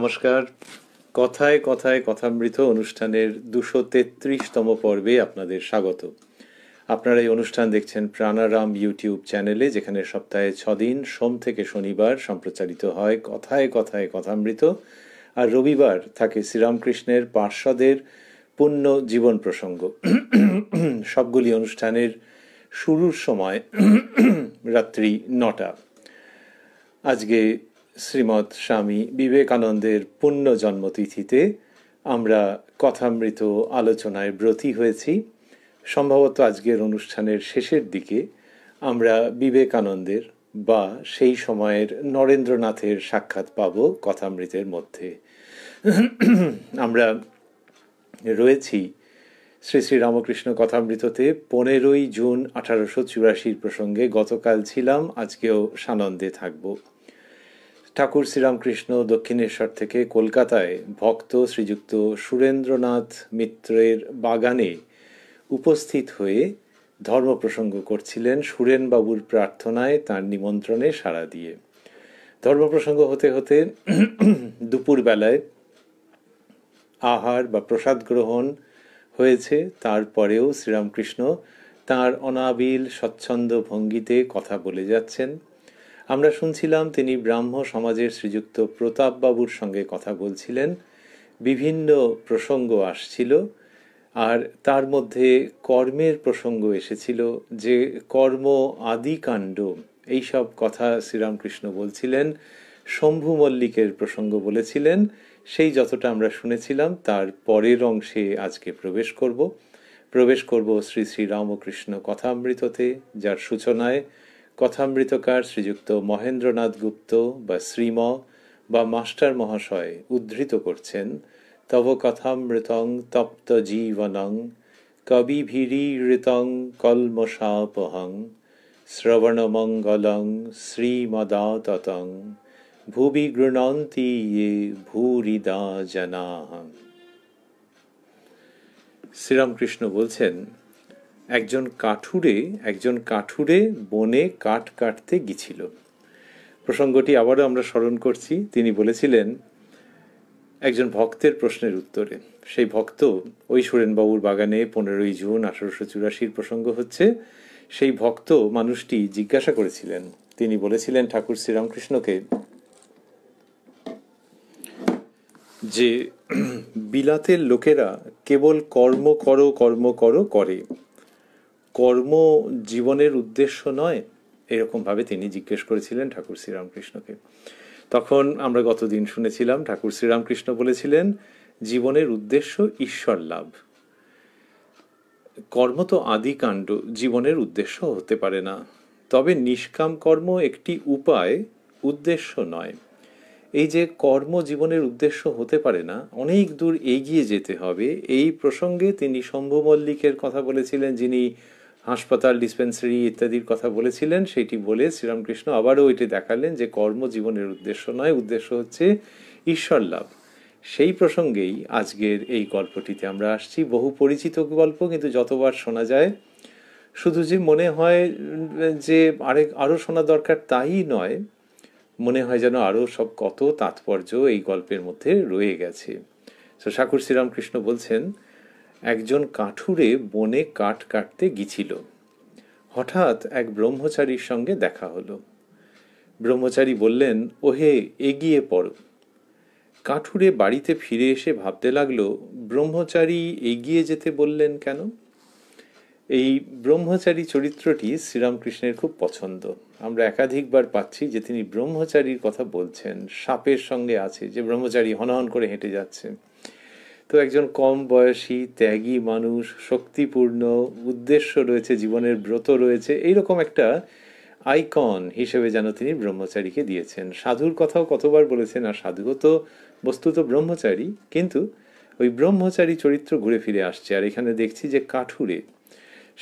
নমস্কার। কথায় কথায় কথামৃত অনুষ্ঠানের 233তম পর্বে আপনাদের স্বাগত। আপনারা এই অনুষ্ঠান দেখছেন প্রাণারাম ইউটিউব চ্যানেলে, যেখানে সপ্তাহে 6 দিন সোম থেকে শনিবার সম্প্রচারিত হয় কথায় কথায় কথামৃত, আর রবিবার থাকে শ্রীরামকৃষ্ণের পার্শ্বদের পুণ্য জীবন প্রসঙ্গ। সবগুলি অনুষ্ঠানের শুরুর সময় রাত্রি 9টা। আজকে শ্রীমৎ স্বামী বিবেকানন্দের পুণ্য জন্মতিথিতে আমরা কথামৃত আলোচনায় ব্রতী হয়েছি। সম্ভবত আজকের অনুষ্ঠানের শেষের দিকে আমরা বিবেকানন্দের বা সেই সময়ের নরেন্দ্রনাথের সাক্ষাৎ পাব কথামৃতের মধ্যে। আমরা রয়েছি শ্রী শ্রী রামকৃষ্ণ কথামৃততে 15ই জুন 1884 প্রসঙ্গে। গতকাল ছিলাম, আজকেও সানন্দে থাকব। ঠাকুর শ্রীরামকৃষ্ণ দক্ষিণেশ্বর থেকে কলকাতায় ভক্ত শ্রীযুক্ত সুরেন্দ্রনাথ মিত্রের বাগানে উপস্থিত হয়ে ধর্ম প্রসঙ্গ করছিলেন, সুরেনবাবুর প্রার্থনায় তার নিমন্ত্রণে সাড়া দিয়ে। ধর্ম প্রসঙ্গ হতে হতে দুপুরবেলায় আহার বা প্রসাদ গ্রহণ হয়েছে। তারপরেও শ্রীরামকৃষ্ণ তাঁর অনাবিল স্বচ্ছন্দ ভঙ্গিতে কথা বলে যাচ্ছেন। আমরা শুনছিলাম তিনি ব্রাহ্ম সমাজের শ্রীযুক্ত প্রতাপবাবুর সঙ্গে কথা বলছিলেন। বিভিন্ন প্রসঙ্গ আসছিল, আর তার মধ্যে কর্মের প্রসঙ্গ এসেছিল, যে কর্ম আদিকাণ্ড, এইসব কথা শ্রীরামকৃষ্ণ বলছিলেন। শম্ভু মল্লিকের প্রসঙ্গ বলেছিলেন। সেই যতটা আমরা শুনেছিলাম তার পরের অংশে আজকে প্রবেশ করব শ্রী শ্রী রামকৃষ্ণ কথামৃততে, যার সূচনায় কথামৃতকার শ্রীযুক্ত মহেন্দ্রনাথ গুপ্ত বা শ্রীম বা মাস্টার মহাশয় উদ্ধৃত করছেন, তব কথামৃতং তপ্ত জীবনং কবিভিরীড়িতং কলমশাপহং শ্রবণমঙ্গলং শ্রীমদাততং ভুবি গৃণন্তি ইয়ে ভূরিদা জনাঃ। শ্রীরামকৃষ্ণ বলছেন, একজন কাঠুরে বনে কাঠ কাটতে গিয়েছিল। প্রসঙ্গটি আবারও আমরা স্মরণ করছি। তিনি বলেছিলেন একজন ভক্তের প্রশ্নের উত্তরে, সেই ভক্ত ওই সুরেনবাবুর বাগানে 15ই জুন 1884 প্রসঙ্গ হচ্ছে, সেই ভক্ত মানুষটি জিজ্ঞাসা করেছিলেন, তিনি বলেছিলেন ঠাকুর শ্রীরামকৃষ্ণকে যে বিলাতের লোকেরা কেবল কর্ম করো করে, কর্ম জীবনের উদ্দেশ্য নয়, এরকম ভাবে তিনি জিজ্ঞেস করেছিলেন ঠাকুর শ্রীরামকৃষ্ণকে। তখন আমরা গতদিন শুনেছিলাম ঠাকুর শ্রীরামকৃষ্ণ বলেছিলেন জীবনের উদ্দেশ্য ঈশ্বর লাভ। কর্ম তো আদিকাণ্ড, জীবনের উদ্দেশ্য হতে পারে না। তবে নিষ্কাম কর্ম একটি উপায়, উদ্দেশ্য নয়। এই যে কর্ম জীবনের উদ্দেশ্য হতে পারে না, অনেক দূর এগিয়ে যেতে হবে। এই প্রসঙ্গে তিনি শম্ভু মল্লিকের কথা বলেছিলেন, যিনি হাসপাতাল, ডিসপেন্সারি ইত্যাদির কথা বলেছিলেন। সেটি বলে শ্রীরামকৃষ্ণ আবারও এটি দেখালেন যে কর্ম জীবনের উদ্দেশ্য নয়, উদ্দেশ্য হচ্ছে ঈশ্বর লাভ। সেই প্রসঙ্গেই আজকের এই গল্পটিতে আমরা আসছি। বহু পরিচিত গল্প, কিন্তু যতবার শোনা যায় শুধু যে মনে হয় যে আরো শোনা দরকার তাই নয়, মনে হয় যেন আরো সব কত তাৎপর্য এই গল্পের মধ্যে রয়ে গেছে। তো ঠাকুর শ্রীরামকৃষ্ণ বলছেন, একজন কাঠুরে বনে কাঠ কাটতে গিয়েছিল। হঠাৎ এক ব্রহ্মচারীর সঙ্গে দেখা হলো। ব্রহ্মচারী বললেন, ওহে এগিয়ে পড়ো। কাঠুরে বাড়িতে ফিরে এসে ভাবতে লাগলো, ব্রহ্মচারী এগিয়ে যেতে বললেন কেন? এই ব্রহ্মচারী চরিত্রটি শ্রীরামকৃষ্ণের খুব পছন্দ। আমরা একাধিকবার পাচ্ছি যে তিনি ব্রহ্মচারীর কথা বলছেন, সাপের সঙ্গে আছে যে ব্রহ্মচারী হনহন করে হেঁটে যাচ্ছে। তো একজন কম বয়সী ত্যাগী মানুষ, শক্তিপূর্ণ, উদ্দেশ্য রয়েছে, জীবনের ব্রত রয়েছে, এইরকম একটা আইকন হিসেবে যেন তিনি ব্রহ্মচারীকে দিয়েছেন। সাধুর কথাও কতবার বলেছেন, আর সাধুও তো বস্তুত ব্রহ্মচারী, কিন্তু ওই ব্রহ্মচারী চরিত্র ঘুরে ফিরে আসছে। আর এখানে দেখছি যে কাঠুরে,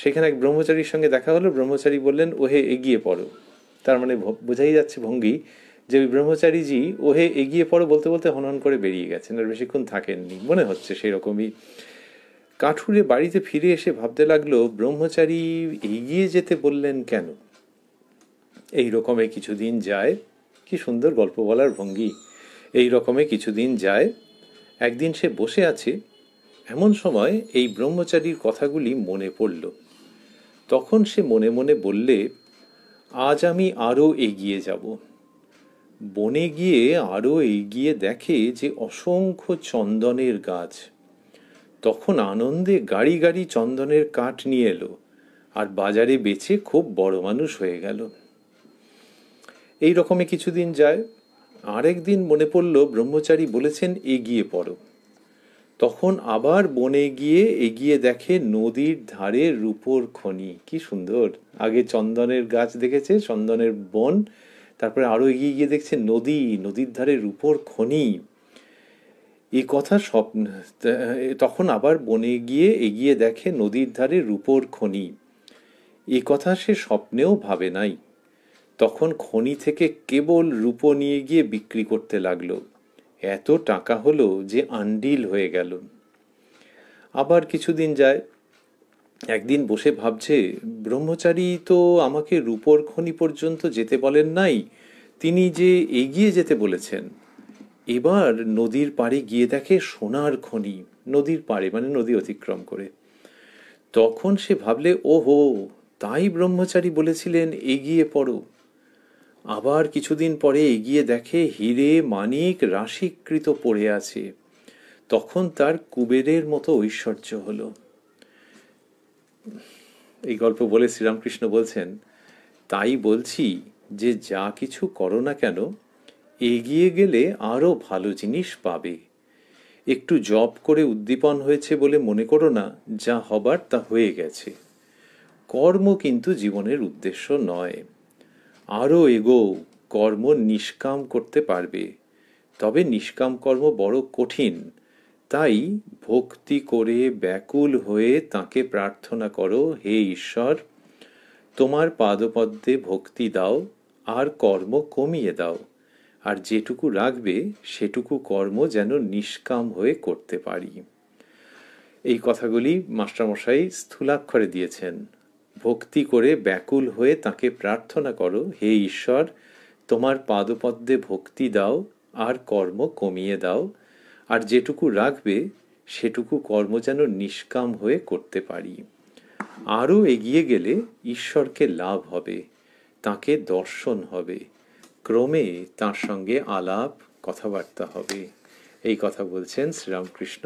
সেখানে এক ব্রহ্মচারীর সঙ্গে দেখা হলো। ব্রহ্মচারী বললেন, ওহে এগিয়ে পড়ো। তার মানে বোঝাই যাচ্ছে ভঙ্গি যে ওই ব্রহ্মচারীজি ওহে এগিয়ে পড়ো বলতে বলতে হনহন করে বেরিয়ে গেছেন, আর বেশিক্ষণ থাকেননি, মনে হচ্ছে সেই রকমই। কাঠুরে বাড়িতে ফিরে এসে ভাবতে লাগলো, ব্রহ্মচারী এগিয়ে যেতে বললেন কেন? এই রকমের কিছুদিন যায়। কি সুন্দর গল্প বলার ভঙ্গি। এই রকমে কিছুদিন যায়। একদিন সে বসে আছে, এমন সময় এই ব্রহ্মচারীর কথাগুলি মনে পড়ল। তখন সে মনে মনে বললে, আজ আমি আরও এগিয়ে যাব। বনে গিয়ে আরও এগিয়ে দেখে যে অসংখ্য চন্দনের গাছ। তখন আনন্দে গাড়ি গাড়ি চন্দনের কাঠ নিয়ে এলো, আর বাজারে বেচে খুব বড় মানুষ হয়ে গেল। এই রকমই কিছুদিন যায়। আরেকদিন মনে পড়ল ব্রহ্মচারী বলেছেন এগিয়ে পড়ো। তখন আবার বনে গিয়ে এগিয়ে দেখে নদীর ধারে রূপোর খনি। কি সুন্দর! আগে চন্দনের গাছ দেখেছে, চন্দনের বন, তারপরে আরো এগিয়ে গিয়ে দেখছে নদী, নদীর ধারে রূপোর খনি। এই কথা স্বপ্ন। তখন আবার বনে গিয়ে এগিয়ে দেখে নদীর ধারে রূপোর খনি। এই কথা সে স্বপ্নেও ভাবে নাই। তখন খনি থেকে কেবল রূপো নিয়ে গিয়ে বিক্রি করতে লাগলো। এত টাকা হলো যে আন্ডিল হয়ে গেল। আবার কিছুদিন যায়। একদিন বসে ভাবছে, ব্রহ্মচারী তো আমাকে রূপোর খনি পর্যন্ত যেতে বলেন নাই, তিনি যে এগিয়ে যেতে বলেছেন। এবার নদীর পাড়ে গিয়ে দেখে সোনার খনি, নদীর পাড়ে মানে নদী অতিক্রম করে। তখন সে ভাবলে, ওহো, তাই ব্রহ্মচারী বলেছিলেন এগিয়ে পড়ো। আবার কিছুদিন পরে এগিয়ে দেখে হীরে মানিক রাশিকৃত পড়ে আছে। তখন তার কুবেরের মতো ঐশ্বর্য হলো। এই গল্প বলে শ্রীরামকৃষ্ণ বলছেন, তাই বলছি যে যা কিছু করো না কেন, এগিয়ে গেলে আরো ভালো জিনিস পাবে। একটু জপ করে উদ্দীপন হয়েছে বলে মনে করো না যা হবার তা হয়ে গেছে। কর্ম কিন্তু জীবনের উদ্দেশ্য নয়। আরো এগোও, কর্ম নিষ্কাম করতে পারবে। তবে নিষ্কাম কর্ম বড় কঠিন। তাই ভক্তি করে ব্যাকুল হয়ে তাকে প্রার্থনা করো, হে ঈশ্বর, তোমার পাদপদ্মে ভক্তি দাও, আর কর্ম কমিয়ে দাও, আর যেটুকু রাখবে সেটুকু কর্ম যেন নিষ্কাম হয়ে করতে পারি। এই কথাগুলি মাস্টারমশাই স্থূলাক্ষরে দিয়েছেন। ভক্তি করে ব্যাকুল হয়ে তাকে প্রার্থনা করো, হে ঈশ্বর, তোমার পাদপদ্মে ভক্তি দাও, আর কর্ম কমিয়ে দাও, আর যেটুকু রাখবে সেটুকু কর্ম যেন নিষ্কাম হয়ে করতে পারি। আরও এগিয়ে গেলে ঈশ্বরকে লাভ হবে, তাকে দর্শন হবে, ক্রমে তার সঙ্গে আলাপ কথাবার্তা হবে। এই কথা বলছেন শ্রীরামকৃষ্ণ।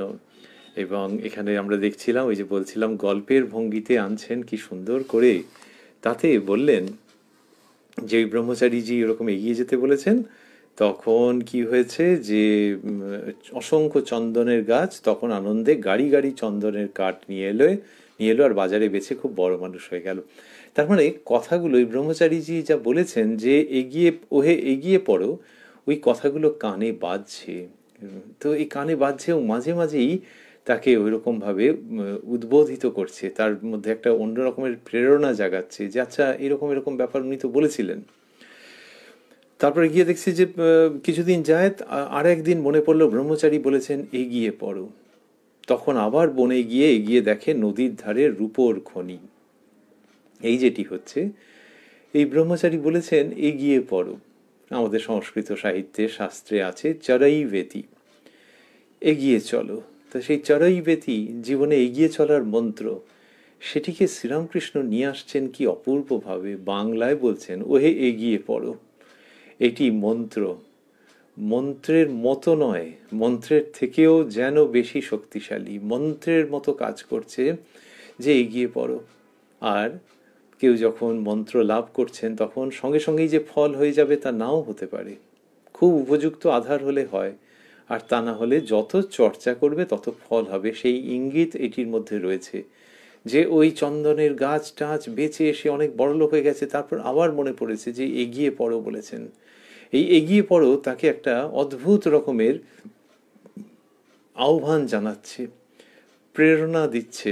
এবং এখানে আমরা দেখছিলাম, ওই যে বলছিলাম গল্পের ভঙ্গিতে আনছেন কি সুন্দর করে। তাতে বললেন যে ওই ব্রহ্মচারীজি এরকম এগিয়ে যেতে বলেছেন, তখন কি হয়েছে যে অসংখ্য চন্দনের গাছ, তখন আনন্দে গাড়ি গাড়ি চন্দনের কাঠ নিয়ে এলো আর বাজারে বেচে খুব বড় মানুষ হয়ে গেল। তার মানে কথাগুলো ওই ব্রহ্মচারীজি যা বলেছেন যে এগিয়ে পড়ো, ওই কথাগুলো কানে বাজছে। তো এই কানে বাজছে এবং মাঝে মাঝেই তাকে ওইরকম ভাবে উদ্বোধিত করছে, তার মধ্যে একটা অন্য রকমের প্রেরণা জাগাচ্ছে যে আচ্ছা এরকম এরকম ব্যাপার উনি তো বলেছিলেন। তারপরে গিয়ে দেখছি যে কিছুদিন যায়, আর একদিন মনে পড়লো ব্রহ্মচারী বলেছেন এগিয়ে পড়ো। তখন আবার বনে গিয়ে এগিয়ে দেখে নদীর ধারে রূপোর খনি। এই যেটি হচ্ছে, এই ব্রহ্মচারী বলেছেন এগিয়ে পড়ো। আমাদের সংস্কৃত সাহিত্যে শাস্ত্রে আছে চরৈবেতি, এগিয়ে চলো। তো সেই চরৈবেতি জীবনে এগিয়ে চলার মন্ত্র, সেটিকে শ্রীরামকৃষ্ণ নিয়ে আসছেন কি অপূর্বভাবে। বাংলায় বলছেন ওহে এগিয়ে পড়ো। এটি মন্ত্র, মন্ত্রের মতো নয়, মন্ত্রের থেকেও যেন বেশি শক্তিশালী, মন্ত্রের মতো কাজ করছে যে এগিয়ে পড়ো। আর কেউ যখন মন্ত্র লাভ করছেন তখন সঙ্গে সঙ্গেই যে ফল হয়ে যাবে তা নাও হতে পারে, খুব উপযুক্ত আধার হলে হয়, আর তা না হলে যত চর্চা করবে তত ফল হবে। সেই ইঙ্গিত এটির মধ্যে রয়েছে যে ওই চন্দনের গাছ টাছ বেচে এসে অনেক বড়লোক হয়ে গেছে, তারপর আবার মনে পড়েছে যে এগিয়ে পড়ো বলেছেন। এই এগিয়ে পড়ো তাকে একটা অদ্ভুত রকমের আহ্বান জানাচ্ছে, প্রেরণা দিচ্ছে,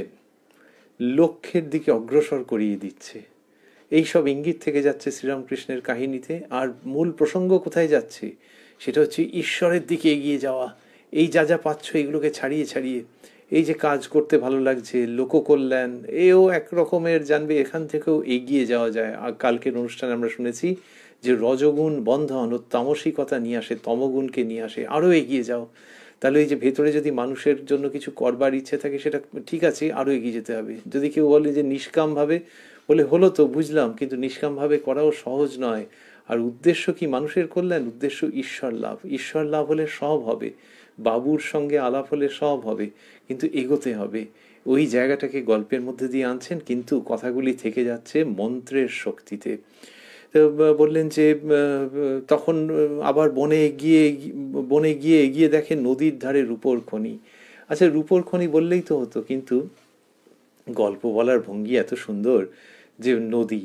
লক্ষ্যের দিকে অগ্রসর করিয়ে দিচ্ছে। এই সব ইঙ্গিত থেকে যাচ্ছে শ্রীরামকৃষ্ণের কাহিনীতে। আর মূল প্রসঙ্গ কোথায় যাচ্ছে সেটা হচ্ছে ঈশ্বরের দিকে এগিয়ে যাওয়া। এই যা যা পাচ্ছ এগুলোকে ছাড়িয়ে ছাড়িয়ে, এই যে কাজ করতে ভালো লাগছে, লোককল্যাণ, এও এক রকমের জানবে এখান থেকেও এগিয়ে যাওয়া যায়। আর কালকের অনুষ্ঠানে আমরা শুনেছি যে রজগুণ বন্ধন ও তামসিকতা নিয়ে আসে, তমগুণকে নিয়ে আসে, আরও এগিয়ে যাও। তাহলে এই যে ভেতরে যদি মানুষের জন্য কিছু করবার ইচ্ছে থাকে সেটা ঠিক আছে, আরও এগিয়ে যেতে হবে। যদি কেউ বলে যে নিষ্কামভাবে, বলে হলো তো বুঝলাম, কিন্তু নিষ্কামভাবে করাও সহজ নয়। আর উদ্দেশ্য কি মানুষের কল্যাণ? উদ্দেশ্য ঈশ্বর লাভ। ঈশ্বর লাভ হলে সব হবে, বাবুর সঙ্গে আলাপ হলে সব হবে, কিন্তু এগোতে হবে। ওই জায়গাটাকে গল্পের মধ্যে দিয়ে আনছেন, কিন্তু কথাগুলি থেকে যাচ্ছে মন্ত্রের শক্তিতে। তো বললেন যে তখন আবার বনে গিয়ে এগিয়ে দেখে নদীর ধারে রূপোর খনি। আচ্ছা, রূপোর খনি বললেই তো হতো, কিন্তু গল্প বলার ভঙ্গি এত সুন্দর যে নদী,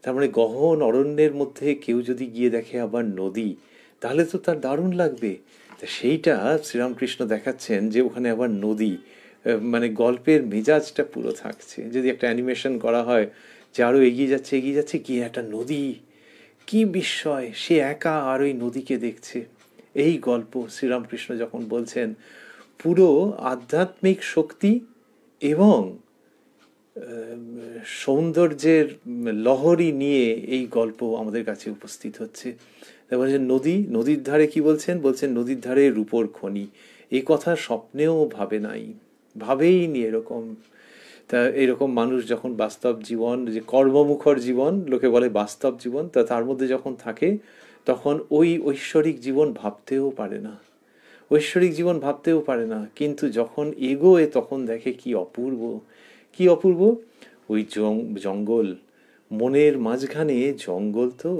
তার মানে গহন অরণ্যের মধ্যে কেউ যদি গিয়ে দেখে আবার নদী, তাহলে তো তার দারুণ লাগবে। তা সেইটা শ্রীরামকৃষ্ণ দেখাচ্ছেন যে ওখানে আবার নদী, মানে গল্পের মেজাজটা পুরো থাকছে। যদি একটা অ্যানিমেশন করা হয় যে আরও এগিয়ে যাচ্ছে এগিয়ে যাচ্ছে, কি একটা নদী, কি বিস্ময়, সে একা আর ওই নদীকে দেখছে। এই গল্প শ্রীরামকৃষ্ণ যখন বলছেন, পুরো আধ্যাত্মিক শক্তি এবং সৌন্দর্যের লহরী নিয়ে এই গল্প আমাদের কাছে উপস্থিত হচ্ছে। বলছেন নদী, নদীর ধারে কি বলছেন? বলছেন নদীর ধারে রূপোর খনি। এই কথা স্বপ্নেও ভাবে নাই, ভাবেই নি এরকম। তা এরকম মানুষ যখন বাস্তব জীবন, যে কর্মমুখর জীবন লোকে বলে বাস্তব জীবন, তা তার মধ্যে যখন থাকে, তখন ওই ঐশ্বরিক জীবন ভাবতেও পারে না, ঐশ্বরিক জীবন ভাবতেও পারে না। কিন্তু যখন এগোয় তখন দেখে কি অপূর্ব, কি অপূর্ব। ওই জঙ্গল, মনের মাঝখানে জঙ্গল। তো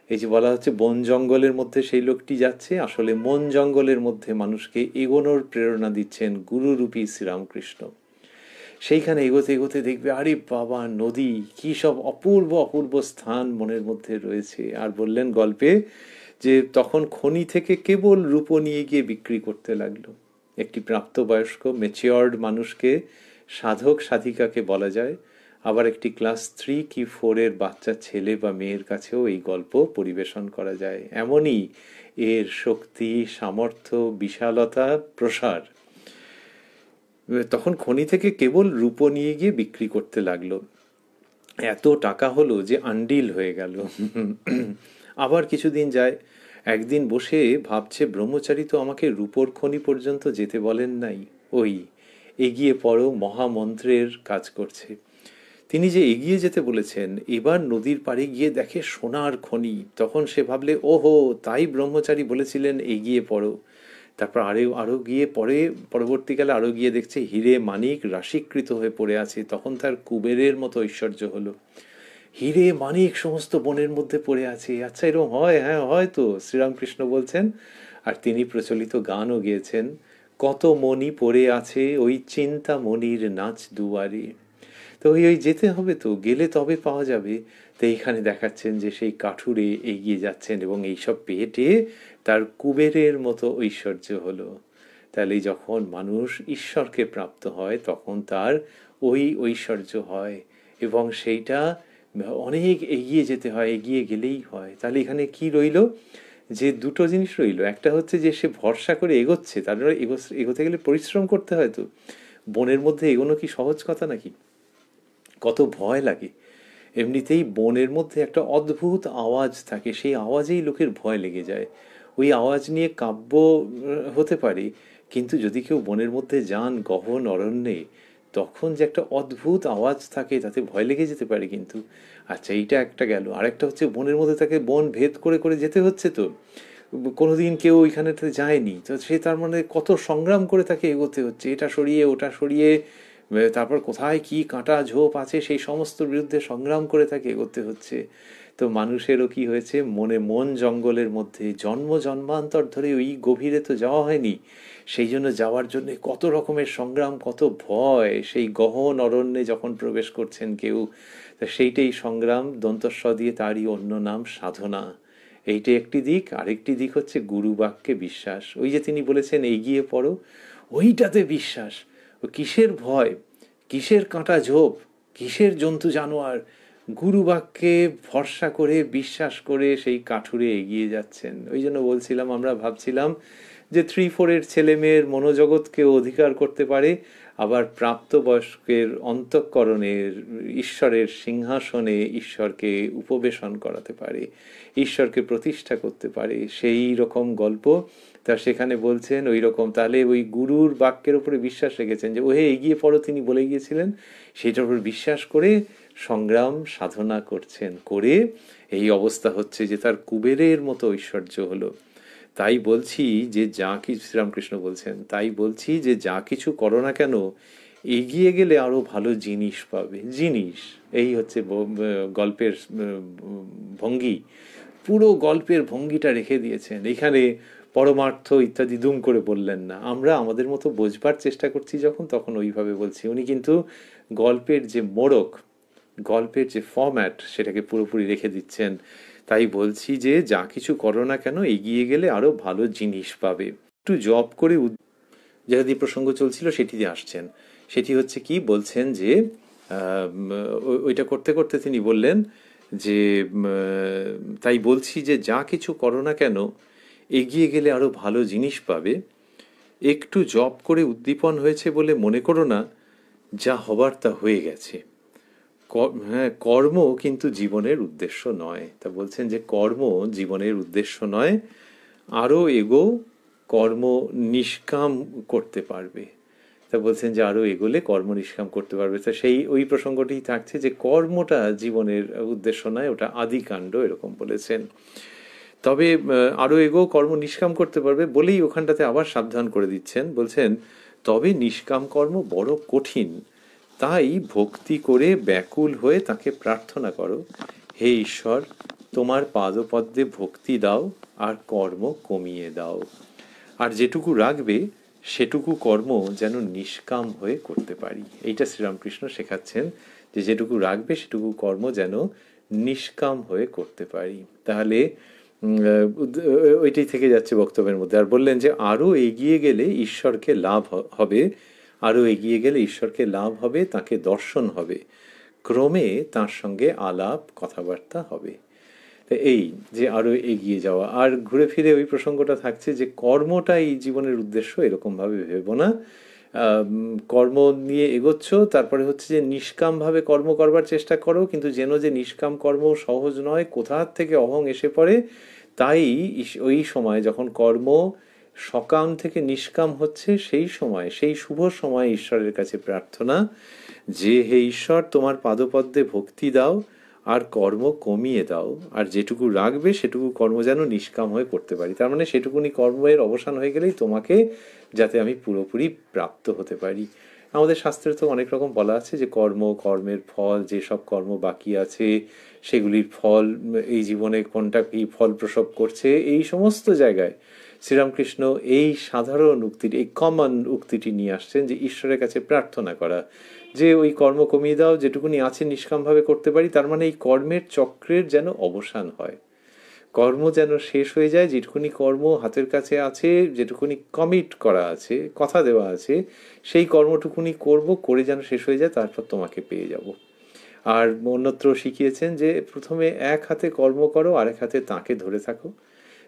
এই যে বলা হচ্ছে বন জঙ্গলের মধ্যে সেই লোকটি যাচ্ছে, আসলে মন জঙ্গলের মধ্যে মানুষকে এগোনোর প্রেরণা দিচ্ছেন গুরুরূপী শ্রীরামকৃষ্ণ। সেইখানে এগোতে এগোতে দেখবে আরে বাবা, নদী, কি সব অপূর্ব অপূর্ব স্থান মনের মধ্যে রয়েছে। আর বললেন গল্পে যে তখন খনি থেকে কেবল রূপো নিয়ে গিয়ে বিক্রি করতে লাগলো। একটি প্রাপ্তবয়স্ক ম্যাচিওর্ড মানুষকে, সাধক সাধিকাকে বলা যায়, আবার একটি ক্লাস 3 কি 4 এর বাচ্চা ছেলে বা মেয়ের কাছেও এই গল্প পরিবেশন করা যায়। এমনই এর শক্তি, সামর্থ্য, বিশালতা, প্রসার। তখন খনি থেকে কেবল রূপো নিয়ে গিয়ে বিক্রি করতে লাগলো। এত টাকা হলো যে আন্ডিল হয়ে গেল। আবার কিছুদিন যায়, একদিন বসে ভাবছে ব্রহ্মচারী তো আমাকে রূপোর খনি পর্যন্ত যেতে বলেন নাই, ওই এগিয়ে পড়ো মহামন্ত্রের কাজ করছে। তিনি যে এগিয়ে যেতে বলেছেন, এবার নদীর পাড়ে গিয়ে দেখে সোনার খনি। তখন সে ভাবলে, ওহো, তাই ব্রহ্মচারী বলেছিলেন এগিয়ে পড়ো। তারপর আরও গিয়ে পরবর্তীকালে আরও গিয়ে দেখছে হিরে মানিক রাশিকৃত হয়ে পড়ে আছে। তখন তার কুবেরের মতো ঐশ্বর্য হলো, হিরে মানিক সমস্ত বনের মধ্যে পড়ে আছে। আচ্ছা, এরকম হয়? হ্যাঁ, হয়তো, শ্রীরামকৃষ্ণ বলছেন। আর তিনি প্রচলিত গানও গেয়েছেন, কত মণি পড়ে আছে ওই চিন্তা মণির নাচ দুয়ারে। তো ওই যেতে হবে, তো গেলে তবে পাওয়া যাবে। তো এইখানে দেখাচ্ছেন যে সেই কাঠুরে এগিয়ে যাচ্ছেন এবং এইসব পেটে তার কুবেরের মতো ঐশ্বর্য হলো। তাহলে যখন মানুষ ঈশ্বরকে প্রাপ্ত হয় তখন তার ওই ঐশ্বর্য হয়, এবং সেইটা অনেক এগিয়ে যেতে হয়, এগিয়ে গেলেই হয়। তাহলে এখানে কি রইল? যে দুটো জিনিস রইল। একটা হচ্ছে যে সে ভরসা করে এগোচ্ছে, তারপরে এগোতে গেলে পরিশ্রম করতে হয়। তো বনের মধ্যে এগোনো কি সহজ কথা নাকি? কত ভয় লাগে। এমনিতেই বনের মধ্যে একটা অদ্ভুত আওয়াজ থাকে, সেই আওয়াজেই লোকের ভয় লেগে যায়। ওই আওয়াজ নিয়ে কাব্য হতে পারে, কিন্তু যদি কেউ বনের মধ্যে যান গহন অরণ্যে, তখন যে একটা অদ্ভুত আওয়াজ থাকে, তাতে ভয় লেগে যেতে পারে। কিন্তু আচ্ছা, এইটা একটা গেল। আরেকটা হচ্ছে বনের মধ্যে তাকে বন ভেদ করে করে যেতে হচ্ছে। তো কোনোদিন কেউ ওইখানেতে যায়নি, তো সে তার মানে কত সংগ্রাম করে তাকে এগোতে হচ্ছে, এটা সরিয়ে ওটা সরিয়ে, তারপর কোথায় কি কাঁটা ঝোপ আছে সেই সমস্ত বিরুদ্ধে সংগ্রাম করে তাকে এগোতে হচ্ছে। তো মানুষেরও কি হয়েছে, মন জঙ্গলের মধ্যে জন্ম জন্মান্তর ধরে ওই গভীরে তো যাওয়া হয়নি, সেই জন্য যাওয়ার জন্য কত রকমের সংগ্রাম, কত ভয়। সেই গহন অরণ্যে যখন প্রবেশ করছেন কেউ, তা সেইটাই সংগ্রাম, দন্তস্ব দিয়ে তারই অন্য নাম সাধনা। এইটা একটি দিক। আরেকটি দিক হচ্ছে গুরু বাক্যে বিশ্বাস। ওই যে তিনি বলেছেন এগিয়ে পড়ো, ওইটাতে বিশ্বাস। ও কিসের ভয়, কিসের কাঁটা ঝোপ, কিসের জন্তু জানোয়ার, গুরু বাক্যে ভরসা করে বিশ্বাস করে সেই কাঠুরে এগিয়ে যাচ্ছেন। ওই জন্য বলছিলাম, আমরা ভাবছিলাম যে 3-4 ছেলে মেয়ের মনোজগৎকেও অধিকার করতে পারে, আবার প্রাপ্তবয়স্কের অন্তঃকরণের ঈশ্বরের সিংহাসনে ঈশ্বরকে উপবেশন করাতে পারে, ঈশ্বরকে প্রতিষ্ঠা করতে পারে, সেই রকম গল্প তা সেখানে বলছেন। ওই রকম তাহলে ওই গুরুর বাক্যের উপরে বিশ্বাস রেখেছেন যে ওহে এগিয়ে পড়ো, তিনি বলে গিয়েছিলেন, সেটার উপর বিশ্বাস করে সংগ্রাম সাধনা করছেন, করে এই অবস্থা হচ্ছে যে তার কুবেরের মতো ঐশ্বর্য হলো। তাই বলছি যে যা কিছু, শ্রীরামকৃষ্ণ বলছেন, তাই বলছি যে যা কিছু করো না কেন, এগিয়ে গেলে আরো ভালো জিনিস পাবে। জিনিস, এই হচ্ছে গল্পের ভঙ্গি। পুরো গল্পের ভঙ্গিটা রেখে দিয়েছেন এখানে। পরমার্থ ইত্যাদি দুম করে বললেন না। আমরা আমাদের মতো বোঝবার চেষ্টা করছি যখন, তখন ওইভাবে বলছি। উনি কিন্তু গল্পের যে মোড়ক, গল্পের যে ফরম্যাট, সেটাকে পুরোপুরি রেখে দিচ্ছেন। তাই বলছি যে যা কিছু করো না কেন, এগিয়ে গেলে আরো ভালো জিনিস পাবে। একটু জব করে যেটা দিয়ে প্রসঙ্গ চলছিল সেটিতে আসছেন। সেটি হচ্ছে কি বলছেন যে ওইটা করতে করতে তিনি বললেন যে তাই বলছি যে যা কিছু করো না কেন, এগিয়ে গেলে আরো ভালো জিনিস পাবে। একটু জব করে উদ্দীপন হয়েছে বলে মনে করো না যা হবার তা হয়ে গেছে। হ্যাঁ, কর্ম কিন্তু জীবনের উদ্দেশ্য নয়। তা বলছেন যে কর্ম জীবনের উদ্দেশ্য নয়, আরো এগো, কর্ম নিষ্কাম করতে পারবে। তা বলছেন যে আরো এগোলে কর্ম নিষ্কাম করতে পারবে। তা সেই ওই প্রসঙ্গটি থাকছে যে কর্মটা জীবনের উদ্দেশ্য নয়, ওটা আদিকাণ্ড, এরকম বলেছেন। তবে আরো এগো, কর্ম নিষ্কাম করতে পারবে বলেই ওখানটাতে আবার সাবধান করে দিচ্ছেন। বলছেন তবে নিষ্কাম কর্ম বড় কঠিন, তাই ভক্তি করে ব্যাকুল হয়ে তাকে প্রার্থনা করো, হে ঈশ্বর তোমার পাদপদ্মে ভক্তি দাও আর কর্ম কমিয়ে দাও। আর যেটুকু রাখবে সেটুকু কর্ম যেন নিষ্কাম হয়ে করতে পারি। এইটা শ্রীরামকৃষ্ণ শেখাচ্ছেন, যে যেটুকু রাখবে সেটুকু কর্ম যেন নিষ্কাম হয়ে করতে পারি। তাহলে ওইটাই থেকে যাচ্ছে বক্তব্যের মধ্যে। আর বললেন যে আরো এগিয়ে গেলে ঈশ্বরকে লাভ হবে, আরো এগিয়ে গেলে ঈশ্বরকে লাভ হবে, তাকে দর্শন হবে, ক্রমে তার সঙ্গে আলাপ কথাবার্তা হবে। তো এই যে আরো এগিয়ে যাওয়া, আর ঘুরে ফিরে ওই প্রসঙ্গটা থাকছে যে কর্মটাই জীবনের উদ্দেশ্য, এরকম ভাবে ভেবো না। কর্ম নিয়ে এগোচ্ছ, তারপরে হচ্ছে যে নিষ্কাম ভাবে কর্ম করবার চেষ্টা করো, কিন্তু যেন যে নিষ্কাম কর্ম সহজ নয়, কোথা থেকে অহং এসে পড়ে। তাই ওই সময় যখন কর্ম সকাম থেকে নিষ্কাম হচ্ছে, সেই সময়, সেই শুভ সময় ঈশ্বরের কাছে প্রার্থনা যে হে ঈশ্বর তোমার পাদপদ্মে ভক্তি দাও আর কর্ম কমিয়ে দাও, আর যেটুকু রাখবে সেটুকু কর্ম যেন নিষ্কাম হয়ে করতে পারি। তার মানে সেটুকুনি কর্মের অবসান হয়ে গেলেই তোমাকে, যাতে আমি পুরোপুরি প্রাপ্ত হতে পারি। আমাদের শাস্ত্রে তো অনেক রকম বলা আছে যে কর্ম, কর্মের ফল, যেসব কর্ম বাকি আছে সেগুলির ফল এই জীবনে কোনটা কি ফল প্রসব করছে, এই সমস্ত জায়গায় শ্রীরামকৃষ্ণ এই সাধারণ উক্তিটি, এই কমন উক্তিটি নিয়ে আসছেন যে ঈশ্বরের কাছে প্রার্থনা করা যে ওই কর্ম কমিয়ে দাও, যেটুকুনি আছে নিষ্কামভাবে করতে পারি। তার মানে এই কর্মের চক্রের যেন অবসান হয়, কর্ম যেন শেষ হয়ে যায়। যেটুকুনি কর্ম হাতের কাছে আছে, যেটুকুনি কমিট করা আছে, কথা দেওয়া আছে, সেই কর্মটুকুনি করব, করে যেন শেষ হয়ে যায়, তারপর তোমাকে পেয়ে যাব। আর অন্যত্র শিখিয়েছেন যে প্রথমে এক হাতে কর্ম করো, আরেক হাতে তাকে ধরে থাকো,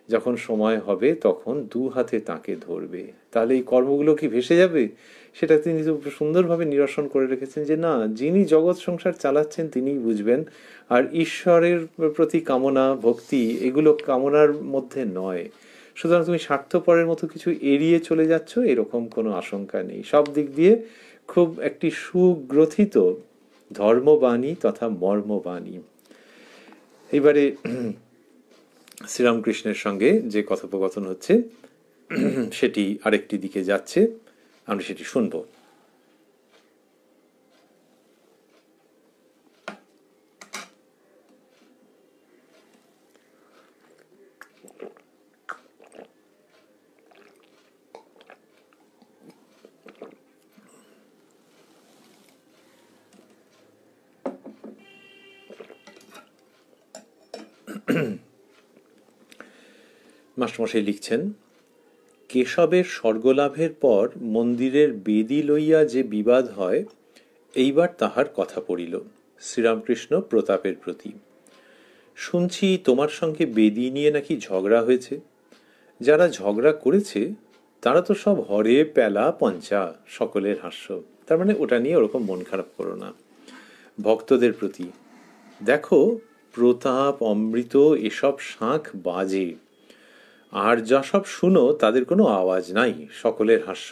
যখন সময় হবে তখন দু হাতে তাকে ধরবে। তাহলে এই কর্মগুলো কি ভেসে যাবে? সেটা তিনি সুন্দরভাবে নিরসন করে রেখেছেন যে না, যিনি জগৎ সংসার চালাচ্ছেন তিনিই বুঝবেন। আর ঈশ্বরের প্রতি কামনা, ভক্তি, এগুলো কামনার মধ্যে নয়। সুতরাং তুমি স্বার্থপরের মতো কিছু এড়িয়ে চলে যাচ্ছ, এরকম কোনো আশঙ্কা নেই। সব দিক দিয়ে খুব একটি সুগ্রথিত ধর্মবাণী তথা মর্মবাণী। এইবারে শ্রীরামকৃষ্ণের সঙ্গে যে কথোপকথন হচ্ছে সেটি আরেকটি দিকে যাচ্ছে, আমরা সেটি শুনব। মাস্টারমশাই লিখছেন, কেশবের স্বর্গলাভের পর মন্দিরের বেদী লইয়া যে বিবাদ হয়, এইবার তাহার কথা পড়িল শ্রীরামকৃষ্ণ প্রতাপের প্রতি। শুনছি তোমার সঙ্গে বেদী নিয়ে নাকি ঝগড়া হয়েছে। যারা ঝগড়া করেছে তারা তো সব হরে পেলা পঞ্চা, সকলের হাস্য। তার মানে ওটা নিয়ে ওরকম মন খারাপ করো না। ভক্তদের প্রতি, দেখো প্রতাপ অমৃত এসব শাঁখ বাজে, আর যা সব শুনো তাদের কোনো আওয়াজ নাই, সকলের হাস্য।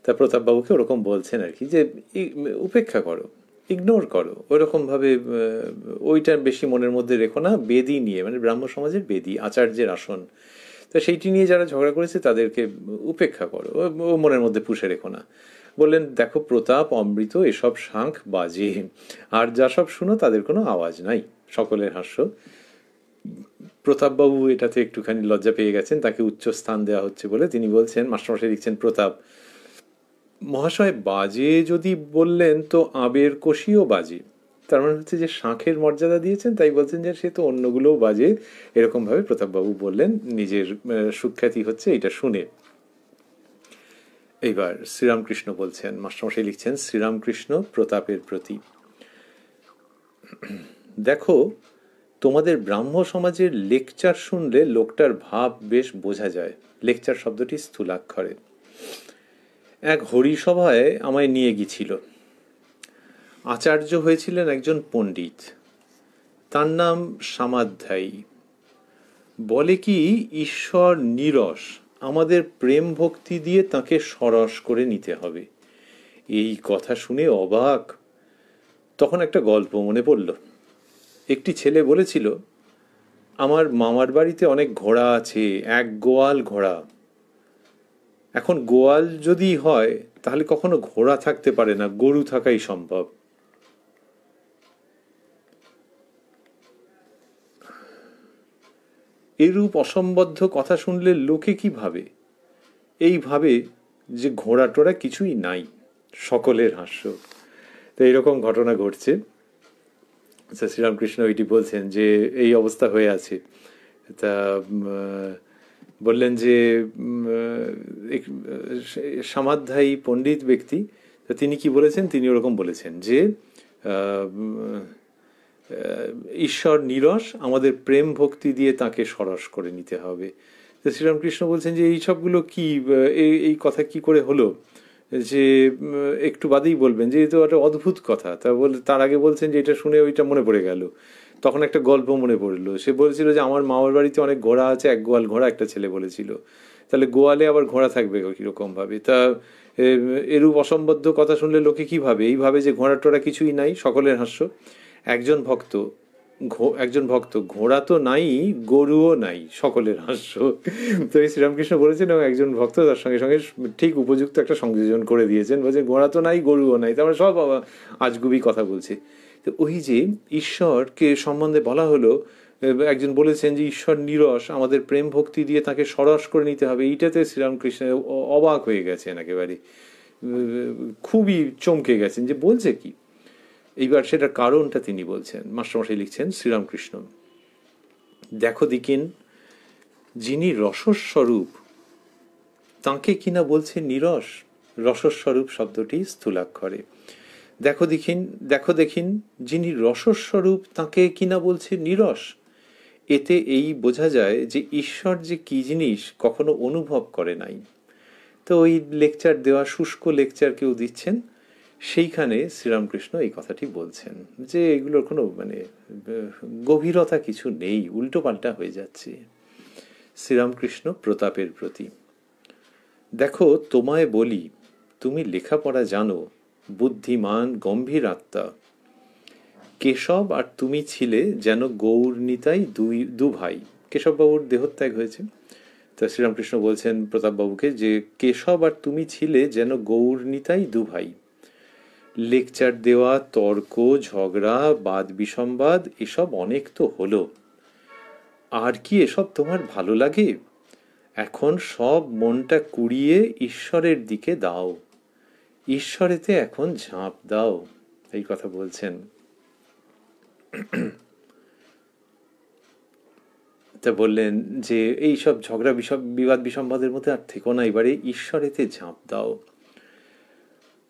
তা প্রতাপবাবুকে ওরকম বলছেন আর কি, যে উপেক্ষা করো, ইগনোর করো, ওইরকমভাবে ওইটা বেশি মনের মধ্যে রেখো না। বেদি নিয়ে, মানে ব্রাহ্ম সমাজের বেদি, আচার্যের আসন, তো সেইটি নিয়ে যারা ঝগড়া করেছে তাদেরকে উপেক্ষা করো, ও মনের মধ্যে পুষে রেখো না। বললেন দেখো প্রতাপ অমৃত এসব শাঁখ বাজে, আর যা সব শুনো তাদের কোনো আওয়াজ নাই, সকলের হাস্য। প্রতাপবাবু এটাতে একটুখানি লজ্জা পেয়ে গেছেন, তাকে উচ্চ স্থান দেওয়া হচ্ছে বলে তিনি বলছেন, মাস্টারমশাই লিখছেন, প্রতাপ মহাশয় বাজে যদি বললেন তো আবের কষিও বাজে। তার মানে হচ্ছে যে শাঁখের মর্যাদা দিয়েছেন, তাই বলছেন যে সে তো অন্যগুলোও বাজে, এরকমভাবে প্রতাপবাবু বললেন, নিজের সুখ্যাতি হচ্ছে এটা শুনে। এইবার শ্রীরামকৃষ্ণ বলছেন, মাস্টারমশাই লিখছেন, শ্রীরামকৃষ্ণ প্রতাপের প্রতি, দেখো তোমাদের ব্রাহ্ম সমাজের লেকচার শুনলে লোকটার ভাব বেশ বোঝা যায়। লেকচার শব্দটি স্থূলাক্ষরে। এক হরিসভায় আমায় নিয়ে গিয়েছিল। আচার্য হয়েছিলেন একজন পণ্ডিত, তার নাম সামাধ্যায়ী। বলে কি ঈশ্বর নিরস, আমাদের প্রেম ভক্তি দিয়ে তাকে সরস করে নিতে হবে। এই কথা শুনে অবাক। তখন একটা গল্প মনে পড়ল। একটি ছেলে বলেছিল, আমার মামার বাড়িতে অনেক ঘোড়া আছে, এক গোয়াল ঘোড়া। এখন গোয়াল যদি হয় তাহলে কখনো ঘোড়া থাকতে পারে না, গরু থাকাই সম্ভব। এরূপ অসম্বদ্ধ কথা শুনলে লোকে কি ভাবে? এই ভাবে যে ঘোড়া টোড়া কিছুই নাই, সকলের হাস্য। তো এইরকম ঘটনা ঘটছে। শ্রীরামকৃষ্ণ ওইটি বলছেন যে এই অবস্থা হয়ে আছে। তা বললেন যে সামাধ্যায়ী পণ্ডিত ব্যক্তি, তা তিনি কি বলেছেন, তিনি ওরকম বলেছেন যে ঈশ্বর নিরস, আমাদের প্রেম ভক্তি দিয়ে তাকে সরস করে নিতে হবে। তো শ্রীরামকৃষ্ণ বলছেন যে এই সবগুলো কি, এই কথা কি করে হলো, যে একটু বাদেই বলবেন যে এই তো একটা অদ্ভুত কথা। তা তার আগে বলছেন যে এটা শুনে ওইটা মনে পড়ে গেল। তখন একটা গল্প মনে পড়লো, সে বলেছিল যে আমার মামার বাড়িতে অনেক ঘোড়া আছে, এক গোয়াল ঘোড়া একটা ছেলে বলেছিল। তাহলে গোয়ালে আবার ঘোড়া থাকবে কিরকম ভাবে? তা এরূপ অসম্বদ্ধ কথা শুনলে লোকে কি ভাবে? এইভাবে যে ঘোড়া টোড়া কিছুই নাই, সকলের হাস্য। একজন ভক্ত ঘোড়া তো নাই, গরুও নাই, সকলের হাস্য। তো এই শ্রীরামকৃষ্ণ বলেছেন, এবং একজন ভক্ত তার সঙ্গে সঙ্গে ঠিক উপযুক্ত একটা সংযোজন করে দিয়েছেন, বলছে ঘোড়া তো নাই, গরুও নাই, তারপরে সব আজগুবি কথা বলছে। তো ওই যে ঈশ্বরকে সম্বন্ধে বলা হলো, একজন বলেছেন যে ঈশ্বর নিরস, আমাদের প্রেম ভক্তি দিয়ে তাকে সরস করে নিতে হবে, এইটাতে শ্রীরামকৃষ্ণ অবাক হয়ে গেছেন একেবারে, খুবই চমকে গেছেন যে বলছে কি। এইবার সেটার কারণটা তিনি বলছেন, মাস্টারমশাই লিখছেন, শ্রীরামকৃষ্ণ দেখো দেখিন, যিনি রসস্বরূপ তাঁকে কিনা বলছে নিরস। রসস্বরূপ শব্দটি স্থূলাক্ষরে। দেখো দেখিন, যিনি রসস্বরূপ তাঁকে কিনা বলছে নিরস। এতে এই বোঝা যায় যে ঈশ্বর যে কি জিনিস কখনো অনুভব করে নাই। তো ওই লেকচার দেওয়া, শুষ্ক লেকচার কেউ দিচ্ছেন, সেইখানে শ্রীরামকৃষ্ণ এই কথাটি বলছেন যে এগুলোর কোনো মানে গভীরতা কিছু নেই, উল্টো পাল্টা হয়ে যাচ্ছে। শ্রীরামকৃষ্ণ প্রতাপের প্রতি, দেখো তোমায় বলি, তুমি লেখাপড়া জানো, বুদ্ধিমান গম্ভীর আত্মা। কেশব আর তুমি ছিলে যেন গৌর নিতাই দু ভাই। কেশববাবুর দেহত্যাগ হয়েছে, তা শ্রীরামকৃষ্ণ বলছেন প্রতাপবাবুকে যে কেশব আর তুমি ছিলে যেন গৌর নিতাই দু ভাই। লেকচার দেওয়া, তর্ক ঝগড়া বাদ বিসম্বাদ এসব অনেক তো হলো, আর কি এসব তোমার ভালো লাগে? এখন সব মনটা কুড়িয়ে ঈশ্বরের দিকে দাও, ঈশ্বরেতে এখন ঝাঁপ দাও। এই কথা বলছেন। তা বললেন যে এই সব ঝগড়া বিবাদ বিসম্বাদের মধ্যে আর থেকো না, এবারে ঈশ্বরেতে ঝাঁপ দাও।